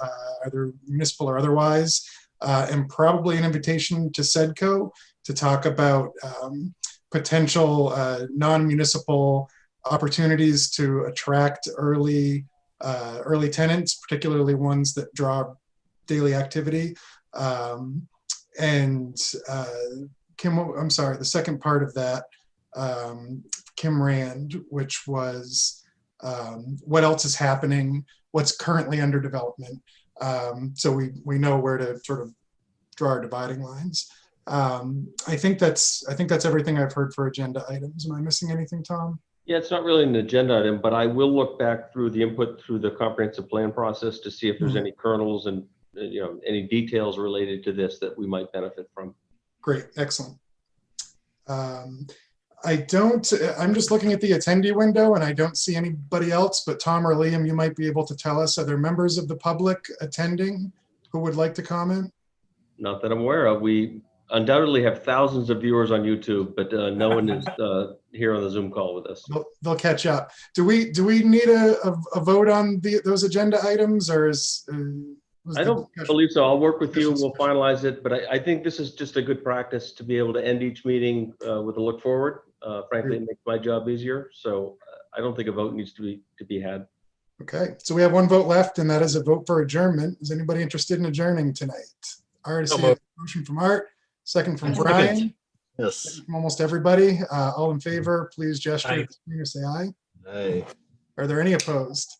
either municipal or otherwise, and probably an invitation to Sedco to talk about potential non-municipal opportunities to attract early tenants, particularly ones that draw daily activity. And Kim, I'm sorry, the second part of that, Kim Rand, which was what else is happening, what's currently under development. So we know where to sort of draw our dividing lines. I think that's everything I've heard for agenda items. Am I missing anything, Tom? Yeah, it's not really an agenda item, but I will look back through the input through the comprehensive plan process to see if there's any kernels and any details related to this that we might benefit from. Great, excellent. I'm just looking at the attendee window and I don't see anybody else, but Tom or Liam, you might be able to tell us, are there members of the public attending who would like to comment? Not that I'm aware of. We undoubtedly have thousands of viewers on YouTube, but no one is here on the Zoom call with us. They'll catch up. Do we need a vote on those agenda items, or is I don't believe so. I'll work with you. We'll finalize it. But I think this is just a good practice to be able to end each meeting with a look forward. Frankly, it makes my job easier. So I don't think a vote needs to be had. Okay. So we have one vote left, and that is a vote for adjournment. Is anybody interested in adjourning tonight? Art, I see a motion from Art, second from Brian. Yes. From almost everybody. All in favor, please gesture at the screen or say aye. Aye. Are there any opposed?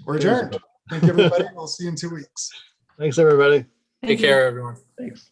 We're adjourned. Thank you, everybody. We'll see you in 2 weeks. Thanks, everybody. Take care, everyone. Thanks.